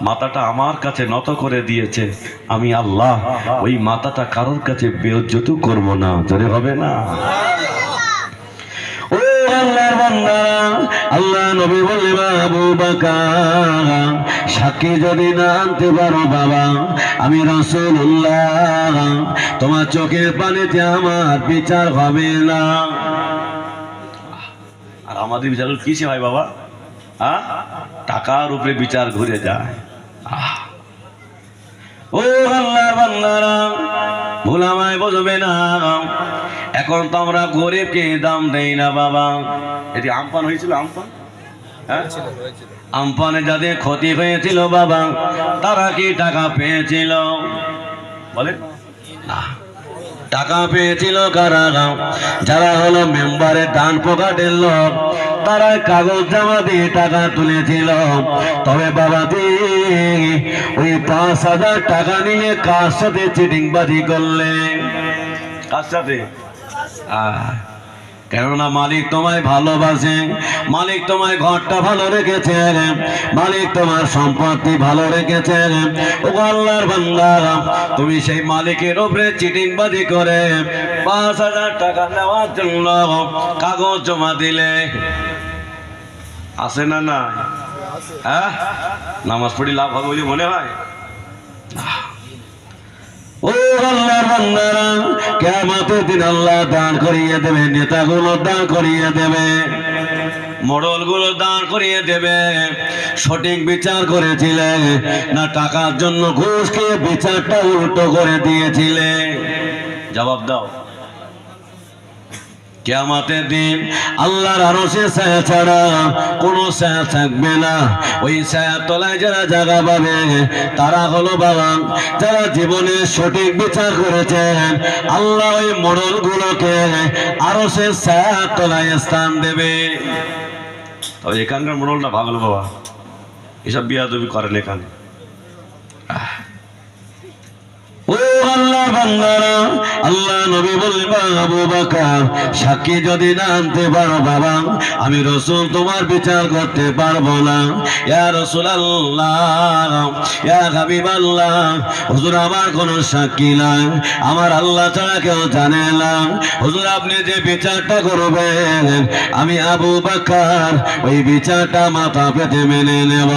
মাথাটা আমার কাছে নত করে দিয়েছে, আমি আল্লাহ ওই মাথাটা কারোর কাছে বেইজ্জত করব না। জোরে হবে না? ও আল্লাহর বান্দা, আল্লাহ নবী বললেন, আবু বকর সাক্ষী যদি না আনতে পারো বাবা, আমি রাসূলুল্লাহ তোমার চোখের পানিতে আমার বিচার হবে না। আর আমাদের বিচার কিসে হয় বাবা? টাকার উপরে বিচার ঘুরে যায়। ও আল্লাহর বান্দারা ভুল আমায় বুঝবে না, এখন তো আমরা গরিবকে দাম দেই না বাবা। এটি আমপান হয়েছিল, আমপান আমপানে যাদের ক্ষতি হয়েছিল বাবা, তারা কি টাকা পেয়েছিল? বলেন না। টাকা পেয়েছিল কারা? যারা হলো মেম্বারের ডান পকেটের লোক, তারা কাগজ জমা দিয়ে টাকা তুলেছিল। তবে বাবা ওই 5,000 টাকা নিয়ে কার সাথে চিটিংবাজি করলে? কার সাথে? কেননা মালিক তোমায় ভালোবাসে, মালিক তোমায় ঘরটা ভালো রেখেছে, মালিক তোমার সম্পত্তি ভালো রেখেছে। ও আল্লাহর বান্দা, তুমি সেই মালিকের উপরে চিটিংবাজি করে 5,000 টাকা নেওয়ার জন্য কাগজ জমা দিলে। আছে না? না নামাজ পড়ি লাভ হবে বলে মনে হয়? ও আল্লাহর বান্দারা, কিয়ামতের দিন আল্লাহ দান করিয়ে দেবে, নেতাগুলো দান করিয়ে দেবে, মোড়লগুলো দান করিয়ে দেবে। সঠিক বিচার করেছিলে না টাকার জন্য ঘুষ খেয়ে বিচারটা উল্টো করে দিয়েছিলে? জবাব দাও। কিয়ামতের দিন আল্লাহর আরশে ছায়া ছাড়া কোনো ছায়া থাকবে না। ওই ছায়ার তলায় যারা জায়গা পাবে তারা হলো বাবা যারা জীবনে সঠিক বিচার করেছেন। আল্লাহ ওই মোড়লগুলোকে আরশের ছায়ার তলায় স্থান দেবে। তবে এখানকার মোড়লটা ভালো বাবা, এসব বিয়াদবি করেন এখানে। ও আল্লাহ বান্দারা, আল্লাহ নবী বলবা আবু বকর সাক্ষী যদি না আনতে পারো বাবা, আমি রাসূল তোমার বিচার করতে পারবো না। ইয়া রাসূলুল্লাহ, ইয়া হাবিবাল্লাহ, হুজুর আমার কোনো সাক্ষী নাই, আমার আল্লাহ ছাড়া কেউ জানে না। হুজুর আপনি যে বিচারটা করবেন আমি আবু বকর ওই বিচারটা মাথা পেতে মেনে নেব।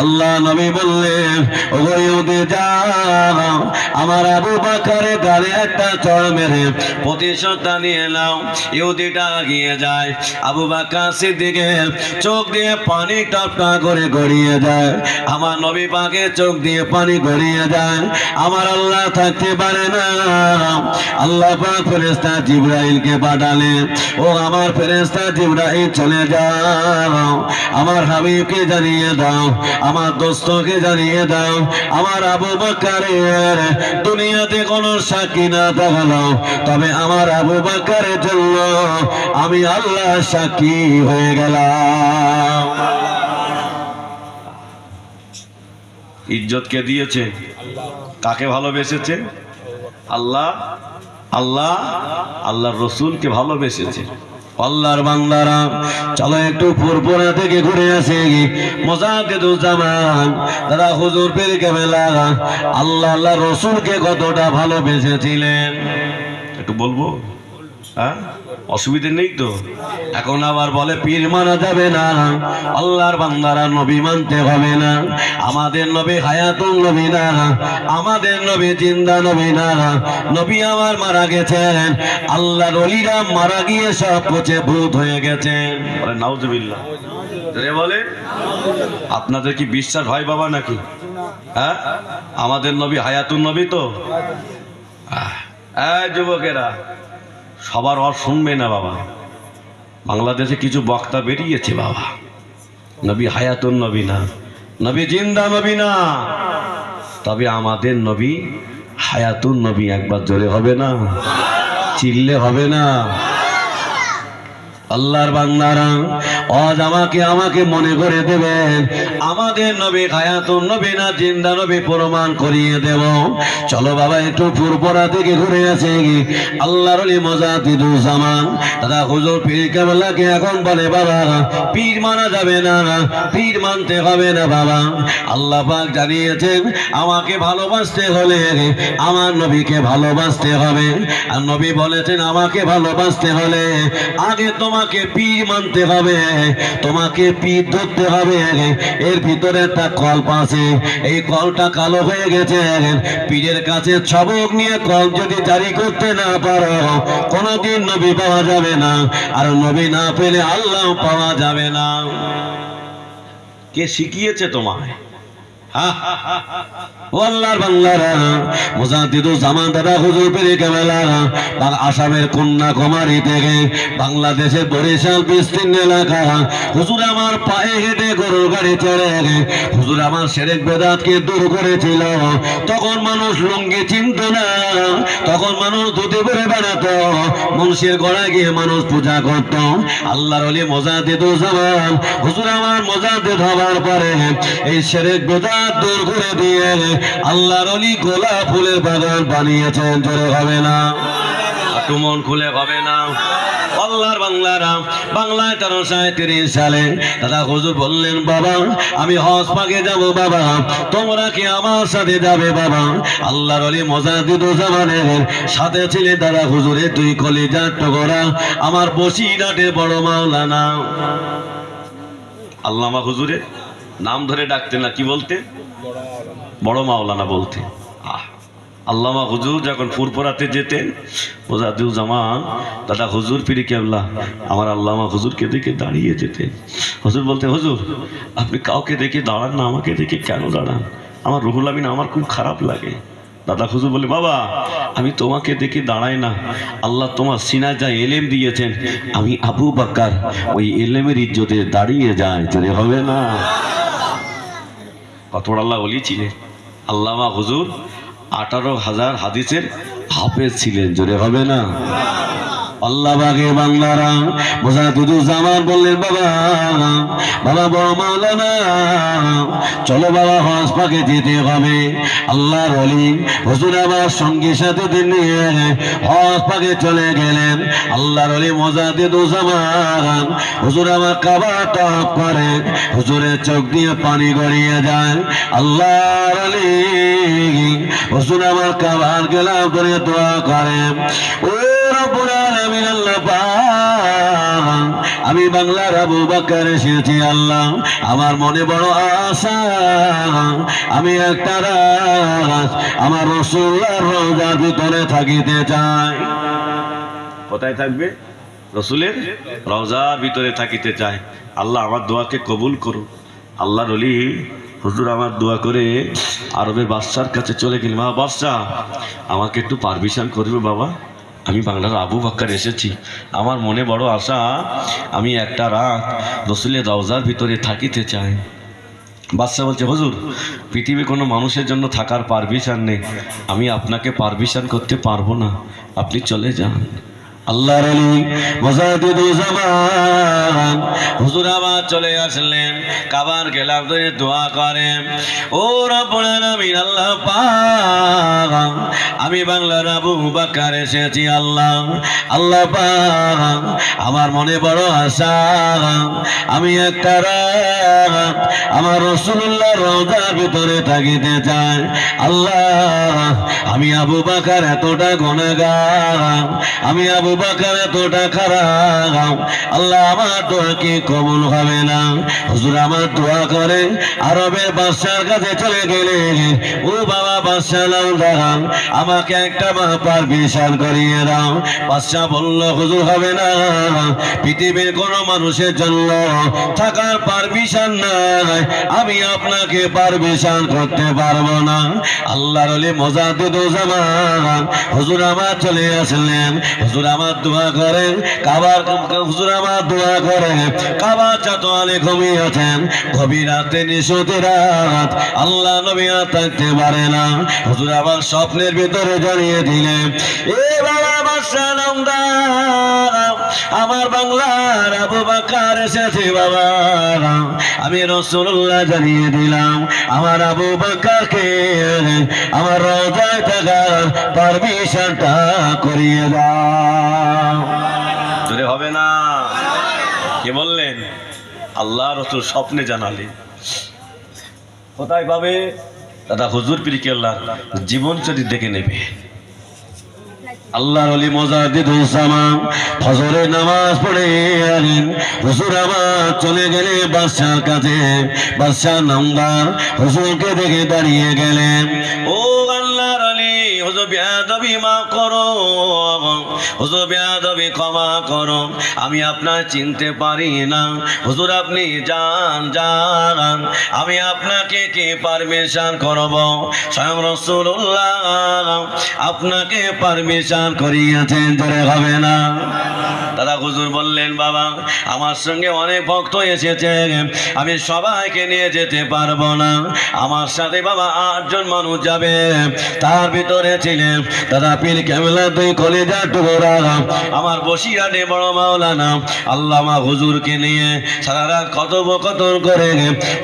আল্লাহ নবী বললেন, ওগো ইহুদি যাও, আমার আবু বকরের গালে একটা চড় মেরে প্রতিশোধটা নিয়ে নাও। ইহুদিটা এগিয়ে যায়, আবু বকর সিদ্দিকের চোখ দিয়ে পানি টপকা করে গড়িয়ে যায়। আমার নবী পাকের চোখ দিয়ে পানি গড়িয়ে যায়। আমার আল্লাহ থাকতে পারে না, আল্লাহ পাক ফেরেশতা জিবরাইলকে পাঠালেন, ও আমার ফেরেশতা জিবরাইল চলে যাও, আমার হাবিবকে জানিয়ে দাও, আমার দোস্তকে জানিয়ে দাও, আমার আবু বকরের দুনিয়াতে কোনো সাক্ষী না থাকলো, তবে আমার আবু বকরের জন্য আমি আল্লাহ সাক্ষী হয়ে গেলাম। ইজ্জত কে দিয়েছে? কাকে ভালোবেসেছে? আল্লাহ, আল্লাহ, আল্লাহর রসুলকে ভালোবেসেছে। আল্লাহর বান্দারা, চলো একটু ফুরফুরা থেকে ঘুরে আসি। মুজাদ্দিদুজ্জামান দাদা হুজুর পীর কেবলা আল্লাহ আল্লাহ রসুলকে কতটা ভালোবেসেছিলেন একটু বলবো? হ্যাঁ, অসুবিধে নেই তো? এখন আবার বলে পীর মানা যাবে না, আল্লাহর বান্দারা নবী মানতে হবে না। আমাদের নবী হায়াতুল নবী না, আমাদের নবী জিন্দা নবী না। নবী আমার মারা গেছেন, আল্লাহর ওলিরা মারা গিয়ে সব পচে ভূত হয়ে গেছেন। বলে নাউজুবিল্লাহ। বলে আপনাদের কি বিশ্বাস হয় বাবা নাকি? হ্যাঁ, আমাদের নবী হায়াতুল নবী তো। যুবকেরা সবার ওর শুনবে না বাবা। বাংলাদেশে কিছু বক্তা বেরিয়েছে বাবা, নবী হায়াতুন নবী না, নবী জিন্দা নবী না, তবে আমাদের নবী হায়াতুন নবী। একবার জোরে হবে না? চিল্লে হবে না? আল্লাহর বান্দারা, আজ আমাকে মনে করে দেবেন আমাদের নবী হায়াতুন নবী না জিন্দা নবী প্রমাণ করিয়ে দেব। চলো বাবা একটু ফুরফুরা থেকে ঘুরে আসি। আল্লাহর ওলি মুজাদ্দিদুজ্জামান দাদা হুজুর পীর কেবলাকে এখন বলে, বাবা পীর মানা যাবে না, পীর মানতে হবে না বাবা। আল্লাহ পাক জানিয়েছেন আমাকে ভালোবাসতে হলে আমার নবীকে ভালোবাসতে হবে। আর নবী বলেছেন আমাকে ভালোবাসতে হলে আগে তোমাকে পীর মানতে হবে, তোমাকে পীর ধরতে হবে। এর ভিতরে একটা কল্প আছে, এই কলটা কালো হয়ে গেছে। পীরের কাছে সবক নিয়ে কল যদি জারি করতে না পারো কোনোদিন নবী পাওয়া যাবে না, আর নবী না পেলে আল্লাহ পাওয়া যাবে না। কে শিখিয়েছে তোমায়? আল্লাহর বাংলারা, মুজাদ্দিদুজ্জামান দাদা হুজুর পীর কেবলা আসামের কন্যাকুমারী থেকে বাংলাদেশের বরিশাল বিস্তীর্ণ এলাকা, হুজুর আমার পায়ে হেঁটে গরুর গাড়ি চড়ে হুজুর আমার শিরক বেদাতকে দূর করেছিল। তখন মানুষ লুঙ্গি চিনত না, তখন মানুষ ধুতি পরে বেড়াতো, মুন্সির গড়ায় গিয়ে মানুষ পূজা করত। আল্লাহর ওলি মুজাদ্দিদুজ্জামান হুজুর আমার মুজাদ্দিদ হওয়ার পরে এই শিরক বেদাত দূর করে দিয়ে আল্লাহর ওলি গোলাপ ফুলের বাগান বানিয়েছেন। জোরে হবে না? একটু মন খুলে হবে না? আল্লাহর বাংলারা, বাংলায় 1337 সালে দাদা হুজুর বললেন, বাবা আমি হজ পাকে যাব বাবা, তোমরা কি আমার সাথে যাবে বাবা? আল্লাহর ওলি মুজাদ্দিদুজ্জামানের সাথে ছিলেন দাদা হুজুরের দুই কলিজার টুকরা, আমার বসিরহাটের বড় মাওলানা। আল্লামা হুজুরের নাম ধরে ডাকতে না, কি বলতে? বড় মাওলানা বলতে। আল্লামা হুজুর যখন ফুরফুরাতে যেতেন, মুজাদ্দিদুজ্জামান দাদা হুজুর পীর কেবলা আমার আল্লামা হুজুরকে দেখে দাঁড়িয়ে যেতেন। হুজুর বলতেন, হুজুর আপনি কাউকে দেখে দাঁড়ান না, আমাকে দেখে কেন দাঁড়ান? আমার রুহুল আমিন আমার খুব খারাপ লাগে। দাদা হুজুর বলে, বাবা আমি তোমাকে দেখে দাঁড়াই না, আল্লাহ তোমার সিনায় যা এলেম দিয়েছেন, আমি আবু বকর ওই এলেমের ইজ্জতে দাঁড়িয়ে যায়। চলে হবে না? কত বড় আল্লাহ ওলি ছিলেন। আল্লামা হুজুর 18,000 হাদিসের হাফেজ ছিলেন। জোরে হবে না? আল্লাহ বাগে বাংলারা মুজাহিদুজ্জামান বললেন বাবা বাবা বড় মাওলানা চলো বাবা হজ পাকে যেতে হবে। আল্লাহর ওলি হুজুর আমার সঙ্গী সাথীদের নিয়ে হজ পাকে চলে গেলেন। আল্লাহর ওলি মুজাহিদুজ্জামান হুজুর আমার কাবা তওয়াফ করে, হুজুরের চোখ দিয়ে পানি গড়িয়ে যায়। আল্লাহর ওলি হুজুর আমার কাবার গেলাম করে দোয়া করে, ও রব্বুল আলামিন আল্লাহ পাক আমি বাংলার আবু বকর এসেছি আল্লাহ, আমার মনে বড় আশা আমি একটা রাত আমার রাসূলুল্লাহর রওজার ভিতরে থাকিতে চাই। কোথায় থাকবে? রসুলের রওজার ভিতরে থাকিতে চায়। আল্লাহ আমার দোয়াকে কবুল করুন। আল্লাহর ওলি হুজুর আমার দোয়া করে আরবের বাদশার কাছে চলে গেলেন। বাবা বাদশা আমাকে একটু পারমিশন করবে বাবা, আমি বাংলার আবু বকর এসেছি, আমার মনে বড় আশা আমি একটা রাত রসুলের রওজার ভিতরে থাকিতে চাই। বাদশা বলছে হুজুর পৃথিবীর কোনো মানুষের জন্য থাকার পারমিশন নেই, আমি আপনাকে পারমিশন করতে পারবো না, আপনি চলে যান। আল্লাহর ওলি মুজাহিদুজ্জামান হুজুর আবার চলে আসলেন, কাবার গেলাম ধরে দোয়া করেন, ও রব্বুল আলামিন আল্লাহ পাক আমি বাংলার আবু বকর এসেছি আল্লাহ, আল্লাহ পাক আমার মনে বড় আশা আমি একটা রাত আমার রাসূলুল্লাহর রওজার ভিতরে থাকিতে চাই। আল্লাহ আমি আবু বকর এতটা গুনাহগার, আমি আবু বকর এতটা খারাপ, আল্লাহ আমার দোয়া কি কবুল হবে না? হুজুর আমার দোয়া করে আরবের বাদশার কাছে চলে গেলেন, ও বাবা বাদশা লাউদার আমাকে একটা পারমিশন করিয়ে দাও। বাদশা বলল হুজুর হবে না, পৃথিবীর কোন মানুষের জন্য থাকার পারমিশন নাই, আমি আপনাকে পারমিশন করতে পারবো না। আল্লাহর ওলি মুজাহিদুজ্জামান হুজুর আমার চলে আসলেন, হুজুর আমার দোয়া করেন কাবার, হুজুর আমার দোয়া করেন কাবার চাতোয়ালে ঘুমিয়েছেন, গভীর রাতে নিশোতে রাত আল্লাহ নবী আর থাকতে পারে না। হুজুর আবার স্বপ্নের ভিতরে জানিয়ে দিলেন, এ বাবা বাদশা নামদার আমার বাংলার আবু বকর এসেছে বাবা, আমি রাসূলুল্লাহ জানিয়ে দিলাম আমার আবু বকরকে আমার রওজায় থাকার পারমিশনটা করিয়ে দাও। জোরে হবে না? কে বললেন? আল্লাহ রসুল স্বপ্নে জানালেন। কোথায় পাবে? দাদা হুজুর পীর কেল্লা জীবন চরিত দেখে নেবে। আল্লাহর ওলি মুজাহিদুজ্জামান ফজরের নামাজ পড়ে হুজুর আমার চলে গেলে বাদশার কাছে। বাদশা নামদার হুজুরকে দেখে দাঁড়িয়ে গেলেন, ও আল্লাহর ওলি হুজুর বেয়াদবি মাফ করো, হুজুর বেয়াদবি ক্ষমা করো, আমি আপনার চিনতে পারি না, হুজুর আপনি যান যান, আমি আপনাকে কি পারমিশন করব? স্বয়ং রাসূলুল্লাহ আপনাকে পারমিশন করিয়েছেন, ধরে হবে না। দাদা হুজুর বললেন বাবা আমার সঙ্গে অনেক ভক্ত এসেছে, আমি সবাইকে নিয়ে যেতে পারবো না, আমার সাথে বাবা 8 জন মানুষ যাবে, তার ভিতরে ছিলেন দাদা পীর কেবলা দুই কলিজার টুকরা আমার বসিরহাটে বড় মাওলানা আল্লামা হুজুরকে নিয়ে সারা রাত কথোপকথন করে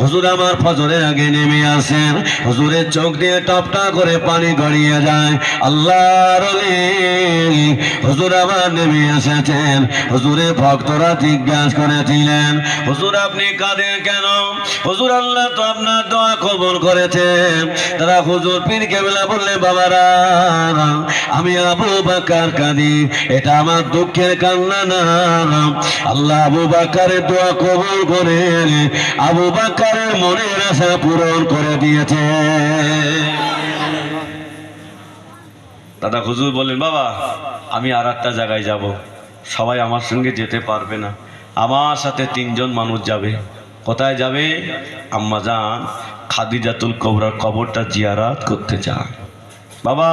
হুজুর আমার ফজরের আগে নেমে আসেন। হুজুরের চোখ দিয়ে টপটা করে পানি গড়িয়ে যায়। আল্লাহর ওলি হুজুর আমার নেমে এসেছেন। হুজুরের ভক্তরা জিজ্ঞাসা করেছিলেন, হুজুর আপনি কাঁদেন কেন? হুজুর আল্লাহ তো আপনার দোয়া কবুল করেছেন। তারা হুজুর পীর কেবলা বললেন বাবারা আমি আবু বকর কাঁদি, এটা আমার দুঃখের কান্না না, আল্লাহ আবু বকরের দোয়া কবুল করে আবু বকরের মনের আশা পূরণ করে দিয়েছে। দাদা হুজুর বললেন বাবা আমি আর একটা জায়গায় যাব, সবাই আমার সঙ্গে যেতে পারবে না, আমার সাথে 3 জন মানুষ যাবে। কোথায় যাবে? আম্মা জান খাদিজাতুল কুবরার কবরটা জিয়ারত করতে চান। বাবা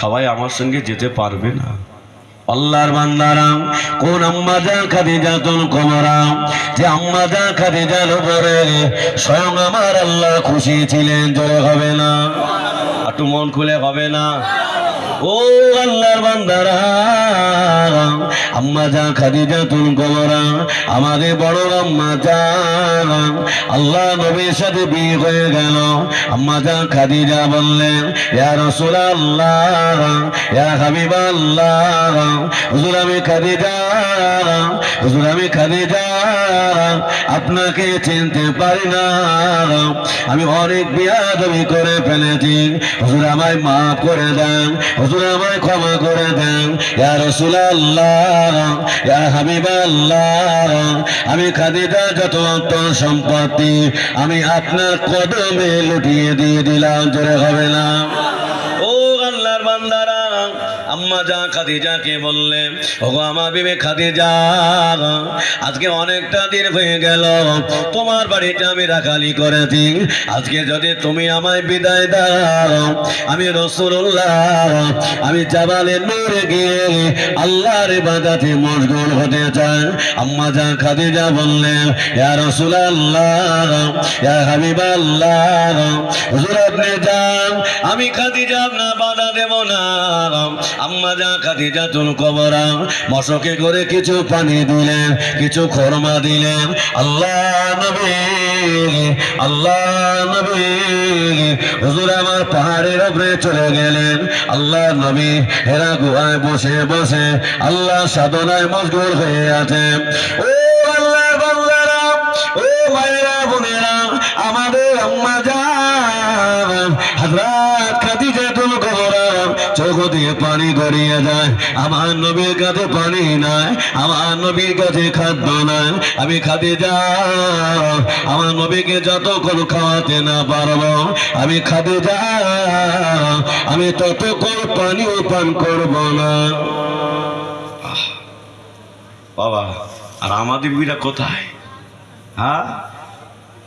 সবাই আমার সঙ্গে যেতে পারবে না। আল্লাহর বান্দারা কোন আম্মা জান খাদিজাতুল কুবরা, যে আম্মা জান খাদিজার উপরে স্বয়ং আমার আল্লাহ খুশি ছিলেন, জোরে হবে না? একটু মন খুলে হবে না? ও আল্লাহর বান্দারা, আম্মা জান খাদিজাতুল কুবরা, আমাদের বড় আম্মা জান, আল্লাহ নবীর সাথে বিয়ে হয়ে গেল। আম্মা জান খাদিজা বললেন, ইয়া রাসূলুল্লাহ, ইয়া হাবিবাল্লাহ, হুজুর আমি খাদিজা, হুজুর আমি খাদিজা, আপনাকে চিনতে পারি না, আমি অনেক বিয়াদবি করে ফেলেছি, হুজুর আমায় মাফ করে দেন, হুজুর আমায় ক্ষমা করে দেন। ইয়া রাসূলুল্লাহ, ইয়া হাবিবাল্লাহ, আমি খাদিজা যত অন্তর সম্পত্তি আমি আপনার কদমে লুটিয়ে দিয়ে দিলাম। জোরে হবে না? ও আল্লাহর বান্দারা, আম্মা জান খাদিজাকে বললেন, ওগো আমার বিবি খাদিজা, আজকে অনেকটা দিন হয়ে গেল তোমার বাড়িতে আমি রাখালি করেছি, আজকে যদি তুমি আমায় বিদায় দাও, আমি রাসূলুল্লাহ, আমি জাবালে নূরে গিয়ে আল্লাহর ইবাদতে মশগুল হতে চাই। আম্মা জান খাদিজা বললেন, ইয়া রাসূলুল্লাহ, ইয়া হাবিবাল্লাহ, হুজুর আপনি যান, আমি খাদিজা আপনার বাধা দেব না। আম্মা জান খাদিজাতুল কুবরা মশকে করে কিছু পানি দিলেন, কিছু খরমা দিলেন। আল্লাহ নবী, আল্লাহ নবী, হুজুর আমার পাহাড়ের উপরে চলে গেলেন। আল্লাহ নবী হেরা গুহায় বসে বসে আল্লাহ সাধনায় মশগুল হয়ে আছেন। ও আল্লাহর বান্দারা, ও ভাইরা বোনেরা, আমাদের আম্মা জান হযরত খাদিজাতুল কুবরা চোখ দিয়ে পানি গড়িয়ে যায়। আমার নবীর কাছে পানি নাই, আমার নবীর কাছে খাদ্য নাই। আমি খাদিজা, আমার নবীকে যতক্ষণ খাওয়াতে না পারবো, আমি খাদিজা, আমি ততক্ষণ পানিও পান করব না। বাবা, আর আমাদের বিবিরা কোথায়? হ্যাঁ,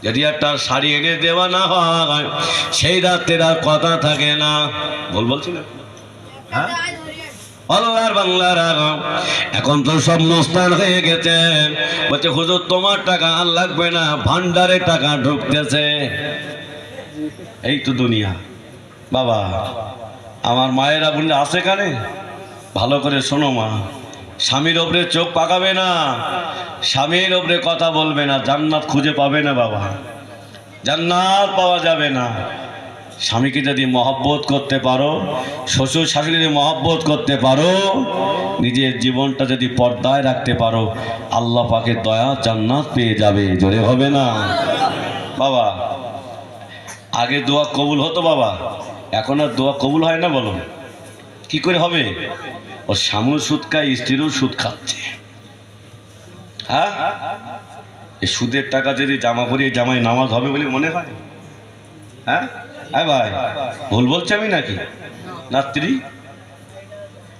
যদি একটা শাড়ি এনে দেওয়া না হয় সেই রাত্রে আর কথা থাকে না। বলছিল হ্যাঁ, আল্লাহর বাংলারা এখন তো সব মোস্তান হয়ে গেছেন, বলছে হুজুর তোমার টাকা আর লাগবে না, ভান্ডারে টাকা ঢুকতেছে। এই তো দুনিয়া। বাবা, আমার মায়েরা বললে আছে কানে, ভালো করে শোনো মা, স্বামীর ওপরে চোখ পাকাবে না, স্বামীর ওপরে কথা বলবে না, জান্নাত খুঁজে পাবে না বাবা, জান্নাত পাওয়া যাবে না। স্বামীকে যদি মহব্বত করতে পারো, শ্বশুর শাশুড়ি যদি মহব্বত করতে পারো, নিজের জীবনটা যদি পর্দায় রাখতে পারো, আল্লাহ পাকের দয়া জান্নাত পেয়ে যাবে। জোরে হবে না বাবা? আগে দোয়া কবুল হতো বাবা, এখন আর দোয়া কবুল হয় না। বলো কি করে হবে? ও স্বামীও সুদ খায়, স্ত্রীরও সুদ খাচ্ছে। হ্যাঁ, এই সুদের টাকা যদি জামা পরিয়ে জামাই নামাজ হবে বলে মনে হয়? হ্যাঁ হ্যাঁ ভাই, ভুল বলছি আমি নাকি? রাত্রি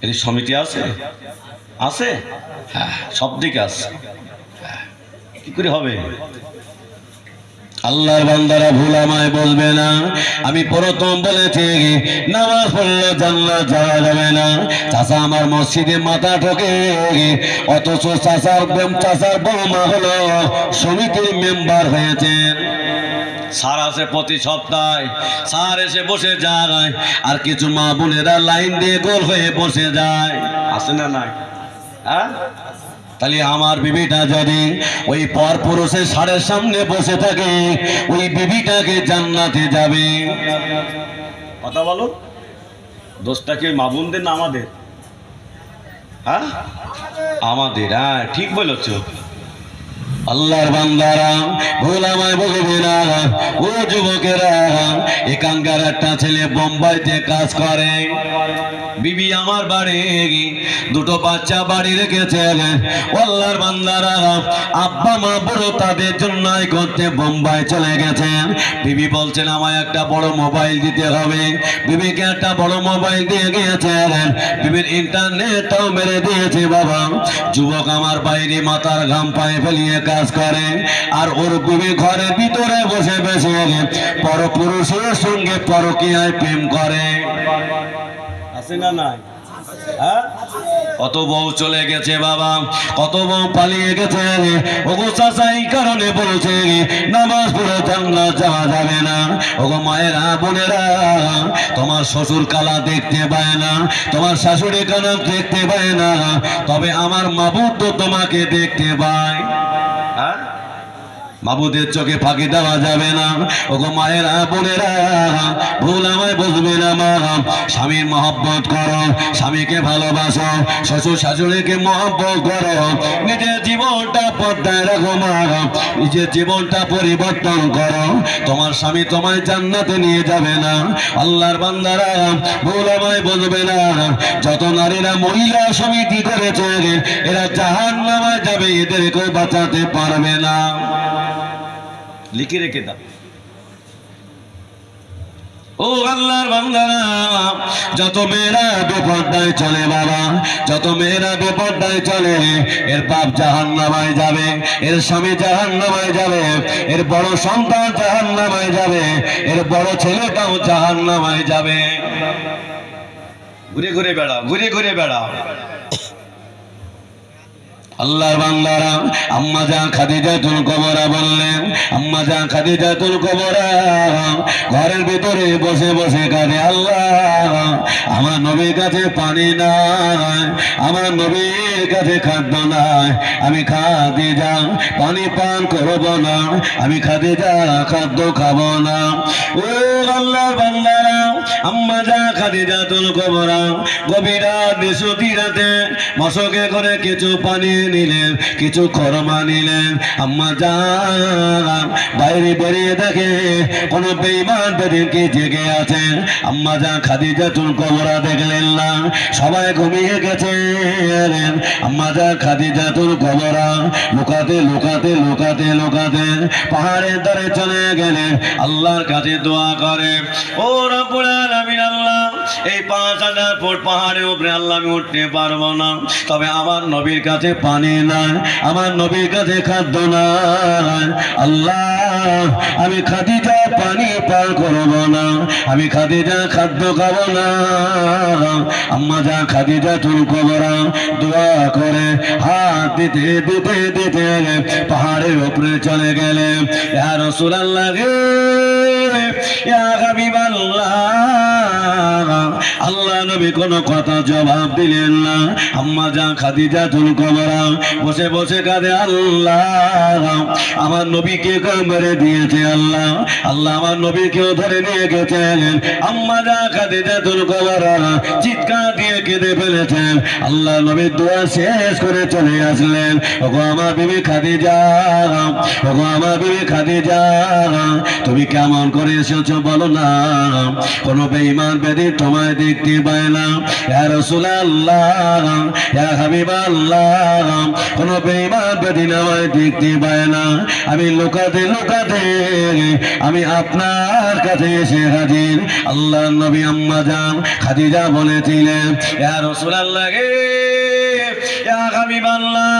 এর সমিতি আছে, আছে, হ্যাঁ সব দিকে আছে। কি করে হবে? আল্লাহর বান্দারা ভুল আমায় বলবে না, আমি প্রথম বলেছি নামাজ পড়লে জান্নাত যাওয়া যাবে না। চাচা আমার মসজিদে মাথা ঠকে, অথচ চাচার বৌমা হলো সমিতির মেম্বার হয়েছেন। স্যার আছে প্রতি সপ্তাহে, স্যার এসে বসে যায়, আর কিছু মা বোনেরা লাইন দিয়ে গোল হয়ে বসে যায়। আছে না নাই? হ্যাঁ, তাহলে আমার বিবিটা যদি ওই পর পুরুষের সারের সামনে বসে থাকে, ওই বিবিটাকে জান্নাতে যাবে। কথা বলো, দোষটা কি মা বোনদের না আমাদের? হ্যাঁ আমাদের। হ্যাঁ ঠিক বলেছ। আল্লাহর বান্দারা ভুল আমায় বলবে না। ও যুবকেরা, এখানকার একটা ছেলে বোম্বাইতে কাজ করে, বিবি আমার বাড়ি, দুটো বাচ্চা বাড়ি রেখেছেন। আল্লাহর বান্দারা, আব্বা মা বড় তাদের জন্যই করতে বোম্বাই চলে গেছেন। বিবি বলছেন আমায় একটা বড় মোবাইল দিতে হবে। বিবিকে একটা বড় মোবাইল দিয়ে গিয়েছেন, বিবির ইন্টারনেটটাও মেরে দিয়েছে বাবা। যুবক আমার বাইরে মাথার ঘাম পায়ে ফেলিয়ে কাজ করে, আর ওর বিবি ঘরের ভিতরে বসে বসে পরপুরুষের সঙ্গে পরকীয়ায় প্রেম করে। আছে না নাই? হ্যাঁ, কত বউ চলে গেছে বাবা, কত বউ পালিয়ে গেছে। ওগো চাচা এই কারণে বলছে নামাজ পড়ে জান্নাত যাওয়া যাবে না। ওগো মায়েরা বোনেরা, তোমার শ্বশুর কালা দেখতে পায় না, তোমার শাশুড়ি কালা দেখতে পায় না, তবে আমার মাবুদ তো তোমাকে দেখতে পায়। হ্যাঁ, মাবুদের চোখে ফাঁকি দেওয়া যাবে না। ওগো মায়েরা বোনেরা, ভুল আমায় বুঝবে না মা। স্বামীর মহব্বত করো, স্বামীকে ভালোবাসো, শ্বশুর শাশুড়িকে মহব্বত করো, নিজের জীবনটা পর্দায় রাখো মা, নিজের জীবনটা পরিবর্তন করো। তোমার স্বামী তোমায় জান্নাতে নিয়ে যাবে না। আল্লাহর বান্দারা, ভুল আমায় বুঝবে না। যত নারীরা মহিলা সমিতি করেছে এরা জাহান্নামে যাবে, এদেরকেও বাঁচাতে পারবে না। লিখে রেখে দাও। ও আল্লাহর বান্দারা, যত মেয়েরা বেপরদায় চলে বাবা, যত মেয়েরা বেপরদায় চলে, এর বাপ জাহান্নামে যাবে, এর স্বামী জাহান্নামে যাবে, এর বড় সন্তান জাহান্নামে যাবে, এর বড় ছেলেটাও জাহান্নামে যাবে। ঘুরে ঘুরে বেড়াও, ঘুরে ঘুরে বেড়াও। আল্লাহর বান্দারা, আম্মা জান খাদিজাতুল কুবরা বললেন, আম্মা জান খাদিজাতুল কুবরা ঘরের ভিতরে বসে বসে কাঁদে, আল্লাহ আমার নবীর কাছে পানি নাই, আমার নবীর কাছে খাদ্য নাই, আমি খাদিজা পানি পান করব না, আমি খাদিজা খাদ্য খাবো না। ও আল্লাহর বান্দারা, আম্মা জান খাদিজাতুল কুবরা গভীর রাত নিশুতি রাতে মশকে করে কিছু পানি নিলেন, কিছু খরমা নিলেন। আম্মা জান বাইরে বেরিয়ে দেখে কোন বেঈমান বেদিন কি জেগে আছে। আম্মা জান খাদিজাতুল কুবরা দেখলেন না, সবাই ঘুমিয়ে গেছে। আম্মা জান খাদিজাতুল কুবরা লুকাতে লুকাতে লুকাতে লুকাতে পাহাড়ের ধারে চলে গেলেন, আল্লাহর কাছে দোয়া করে, ও রব্বুল আলামিন, আল্লাহ এই 5000 ফুট পাহাড়ের উপরে আল্লাহ আমি উঠতে পারবো না, তবে আমার নবীর কাছে পানি নাই, আমার নবীর কাছে খাদ্য নাই। আল্লাহ আমি খাদিজা পানি পান করব না, আমি খাদিজা খাদ্য খাবো না। আম্মা জান খাদিজাতুল কুবরা দোয়া করে হাত দিতে দিতে দিতে পাহাড়ের উপরে চলে গেলেন। ইয়া রাসূলুল্লাহ, ইয়া হাবিবাল্লাহ, আল্লাহ নবী কোনো কথা জবাব দিলেন না। আম্মা জান খাদিজাতুল কুবরা বসে বসে কাঁদে, আল্লাহ আমার নবীকে মেরে দিয়েছে, আল্লাহ আল্লাহ আমার নবীকেও ধরে নিয়ে গেছেন। আম্মা জান খাদিজাতুল কুবরা চিৎকার দিয়ে কেঁদে ফেলেছেন। আল্লাহ নবী দোয়া শেষ করে চলে আসলেন। ওগো আমার বিবি খাদিজা, ওগো আমার বিবি খাদিজা, তুমি কেমন করে এসেছো বলো না, কোন বেঈমান বেদী তোমায় দেখতে পায় না। ইয়া রাসূলুল্লাহ, ইয়া হাবিবাল্লাহ, কোন বেঈমান বেদী আমায় দেখতে পায় না। আমি লুকাতে লুকাতে আমি আপনার কাছে এসে হাজির। আল্লাহর নবী আম্মা জান খাদিজা বলেছিলেন, ইয়া রাসূলুল্লাহ, ইয়া হাবিবাল্লাহ,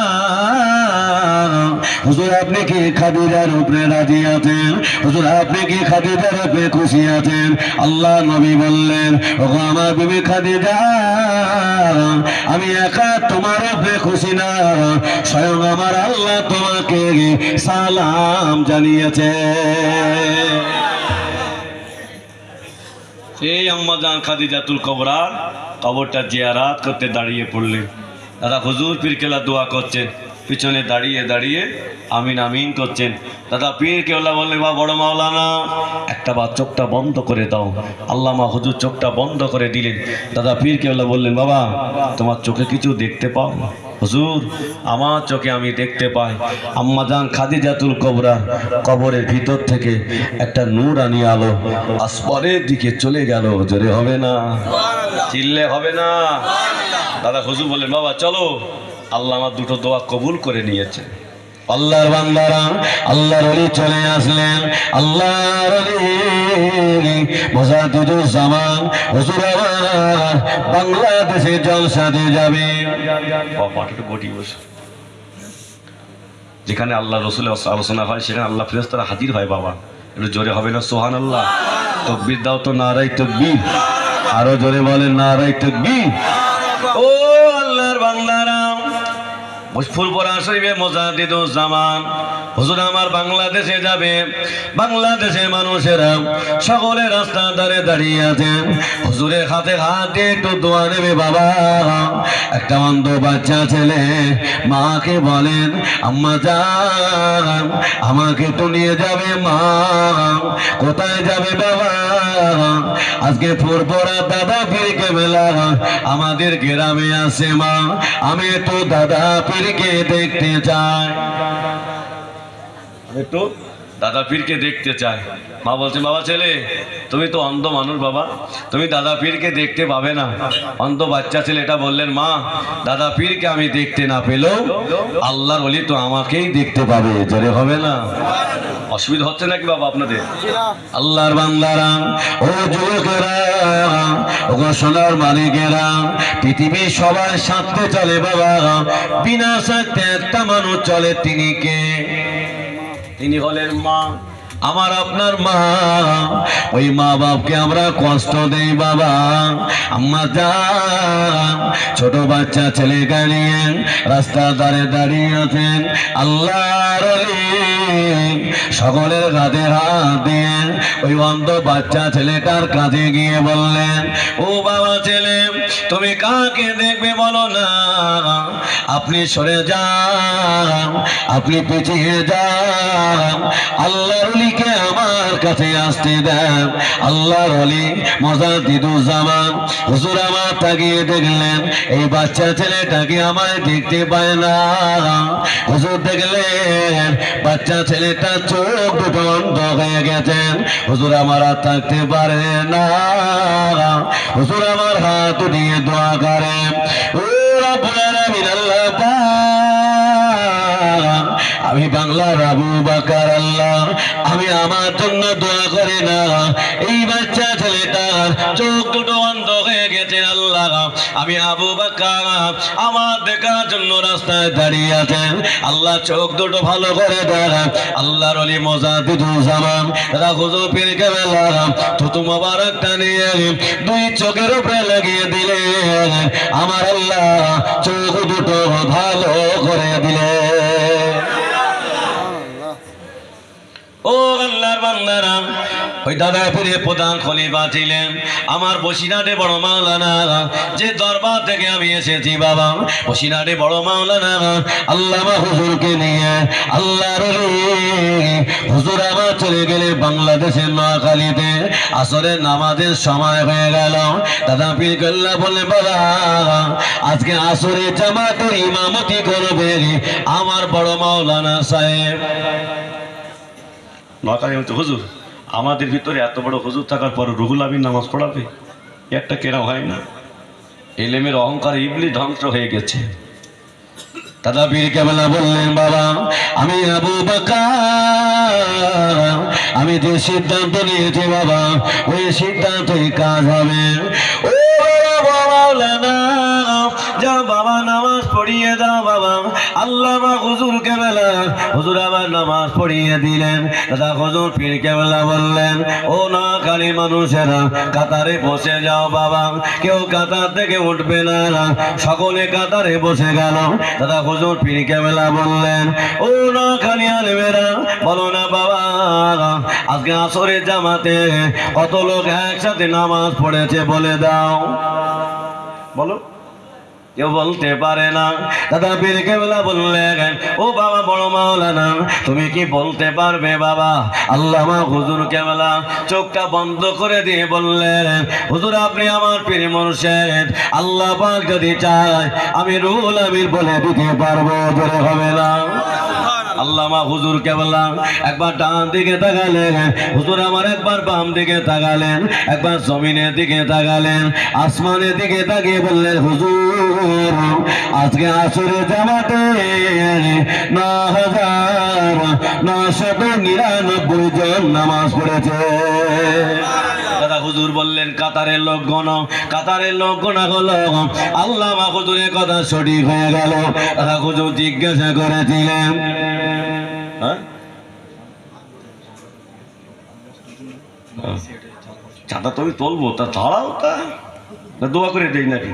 হুজুর আপনি কি খাদিজার উপরে রাজি আছেন? হুজুর আপনি কি খাদিজার উপরে খুশি আছেন? আল্লাহ নবী বললেন, ওগো আমার বিবি খাদিজা, আমি একা তোমার উপরে খুশি না, স্বয়ং আমার আল্লাহ তোমাকে সালাম জানিয়েছে। সেই আম্মা জান খাদিজাতুল কুবরার কবরটা জিয়ারাত করতে দাঁড়িয়ে পড়লেন। দাদা হুজুর পীর কেবলা দোয়া করছেন, পিছনে দাঁড়িয়ে দাঁড়িয়ে আমিন আমিন করছেন। দাদা পীর কেবলা বললেন, বা বড় মাওলানা একটা বার চোখটা বন্ধ করে দাও। আল্লামা হুজুর চোখটা বন্ধ করে দিলেন। দাদা পীর কেবলা বললেন, বাবা তোমার চোখে কিছু দেখতে পাও? হুজুর আমার চোখে আমি দেখতে পাই আম্মা জান খাদিজাতুল কুবরা কবরের ভিতর থেকে একটা নূরানি আলো আসমানের দিকে চলে গেল। জোরে হবে না, চিল্লে হবে না। দাদা হুজুর বললেন, বাবা চলো, আল্লাহ আমার দুটো দোয়া কবুল করে নিয়েছেন। আল্লাহর বান্দারা, আল্লাহর ওলি চলে আসলেন। আল্লাহর ওলি মুজাদ্দিদুজ্জামান হুজুর আমার বাংলাদেশে জলসাতে যাবে। যেখানে আল্লাহ রসুলের আলোচনা হয় সেখানে আল্লাহ ফেরেশতারা হাজির হয়। বাবা একটু জোরে হবে না সুবহানাল্লাহ? তাকবীর দাও তো, নারায়ে তাকবীর। আরো জোরে বলেন নারায়ে তাকবীর। ও আল্লাহর ফুলপুরা শরীফে মোজাদ্দিদুজ্জামান হুজুর আমার বাংলাদেশে যাবে। বাংলাদেশের মানুষেরা সকলে রাস্তার ধারে দাঁড়িয়ে আছেন, হুজুরের হাতে হাত দিয়ে একটু দোয়া নেবে। বাবা, একটা অন্ধ বাচ্চা ছেলে মাকে বলেন, আম্মা যান আমাকে একটু নিয়ে যাবে। মা কোথায় যাবে বাবা? আজকে ফুরফুরা দাদা পীরকে মেলা আমাদের গ্রামে আছে মা, আমি একটু দাদা পীরকে দেখতে চাই। একটু দাদা পীরকে দেখতে চাই। মা বলছে, বাবা ছেলে তুমি তো অন্ধ মানুষ বাবা, তুমি দাদা পীরকে দেখতে পাবে না। অন্ধ বাচ্চা ছেলে এটা বললেন, মা দাদা পীরকে আমি দেখতে না পেলেও আল্লাহর ওলি তো আমাকেই দেখতে পাবে। জোরে হবে না? অসুবিধা হচ্ছে নাকি বাবা আপনাদের? আল্লাহর বান্দারা, ও যুবকেরা, ও সোনার মালিকেরা, পৃথিবীর সবার সাথে চলে বাবা, বিনা স্বার্থে একটা মানুষ চলে, তিনি কে? তিনি হলেন মা। আমার আপনার মা। ওই মা বাপকে আমরা কষ্ট দেই বাবা। আম্মা যান ছোট বাচ্চা ছেলেকে নিয়ে রাস্তার ধারে দাঁড়িয়ে আছেন, আল্লাহর ওলি সকলের কাঁধে হাত দিয়ে ওই অন্ধ বাচ্চা ছেলেটার কাছে গিয়ে বললেন, ও বাবা ছেলে তুমি কাকে দেখবে বলো না, আপনি সরে যান, আপনি পিছিয়ে যান, আল্লাহর ওলিকে আমার কাছে আসতে দেন। আল্লাহর ওলি মোজাদ্দিদুজ্জামান হুজুর আমার তাকিয়ে দেখলেন, এই বাচ্চা ছেলেটাকে আমায় দেখতে পায় না। হুজুর দেখলেন বাচ্চা ছেলেটা চোখ দুটো অন্ধ হয়ে গেছেন। হুজুর আমার আর থাকতে পারে না। হুজুর আমার হাত দিয়ে দোয়া করে, ও রব্বুল আলামিন আল্লাহ পাক, আমি বাংলার আবু বকর আল্লাহ, আমি আমার জন্য দোয়া করি না। এই বাচ্চা ছেলেটার চোখ দুটো অন্ধ হয়ে গেছে আল্লাহ, আমি আবু বকর আমার দেখার জন্য রাস্তায় দাঁড়িয়ে আছেন, আল্লাহ চোখ দুটো ভালো করে দেন। আল্লাহর ওলি মোজাদ্দিদুজ্জামান দাদা হুজুর পীরকে মেলা থুতু মোবারকটা নিয়ে দুই চোখের উপরে লাগিয়ে দিলেন। আমার আল্লাহ চোখ দুটো ভালো করে দিলেন। ও আল্লাহর বান্দারা, ওই দাদা পীরের প্রধান খলিফা ছিলেন আমার বসিরহাটে বড় মাওলানা, যে দরবার থেকে আমি এসেছি বাবা, বসিরহাটে বড় মাওলানা আল্লামা হুজুরকে নিয়ে আল্লাহর ওলি হুজুর আমার চলে গেলে বাংলাদেশের নোয়াখালীতে আসরের নামাজের সময় হয়ে গেল। দাদা পীর কেল্লা বলে, বাবা আজকে আসরের জামাতের ইমামতি করবে আমার বড় মাওলানা সাহেব। নোয়াখালী হচ্ছে হুজুর, আমাদের ভিতরে এত বড় হুজুর থাকার পর রুহুল আমিন নামাজ পড়াবে, একটা কেনা হয় না। এলেমের অহংকার ইবলিস ধ্বংস হয়ে গেছে। দাদা পীর কেবলা বললেন, বাবা আমি আবু বকর, আমি যে সিদ্ধান্ত নিয়েছি বাবা, ওই সিদ্ধান্তই কাজ হবে। ও মাওলানা যাও বাবা নামাজ পড়িয়ে দাও বাবা। আল্লামা হুজুর কেবলা হুজুর আবার নামাজ পড়িয়ে দিলেন। দাদা হুজুর পীর কেবলা বললেন, ও নোয়াখালী মানুষেরা কাতারে বসে যাও বাবা, কেউ কাতার থেকে উঠবে না, সকলে কাতারে বসে গেল। দাদা হুজুর পীর কেবলা বললেন, ও নোয়াখালী আলেমেরা বলো না বাবা, আজকে আসরের জামাতে কত লোক একসাথে নামাজ পড়েছে বলে দাও, বলো। কেউ বলতে পারে না। দাদা পীর কেবলা বললেন, ও বাবা বড় মাওলানা তুমি কি বলতে পারবে বাবা? আল্লামা হুজুর কেবলা চোখটা বন্ধ করে দিয়ে বললেন, হুজুর আপনি আমার পীর মুর্শিদ, আল্লাহ পাক যদি চায় আমি রুহুল আমিন বলে দিতে পারবো, জোরে হবে না? আল্লামা হুজুর কেবলা একবার ডান দিকে তাকালেন, হুজুর আমার একবার বাম দিকে তাকালেন, একবার জমিনের দিকে তাকালেন, আসমানের দিকে তাকিয়ে বললেন, হুজুর আজকে আসরে জামাতে ৯,৯৯৯ জন নামাজ পড়েছে। দাদা হুজুর বললেন, কাতারের লোক গণ, কাতারের লোক গোনা হলো। আল্লামা হুজুরের কথা সঠিক হয়ে গেল। দাদা হুজুর জিজ্ঞাসা করেছিলেন, চাঁদা তুমি তুলবো, তা দাঁড়াও, তা দোয়া করে দেই নাকি?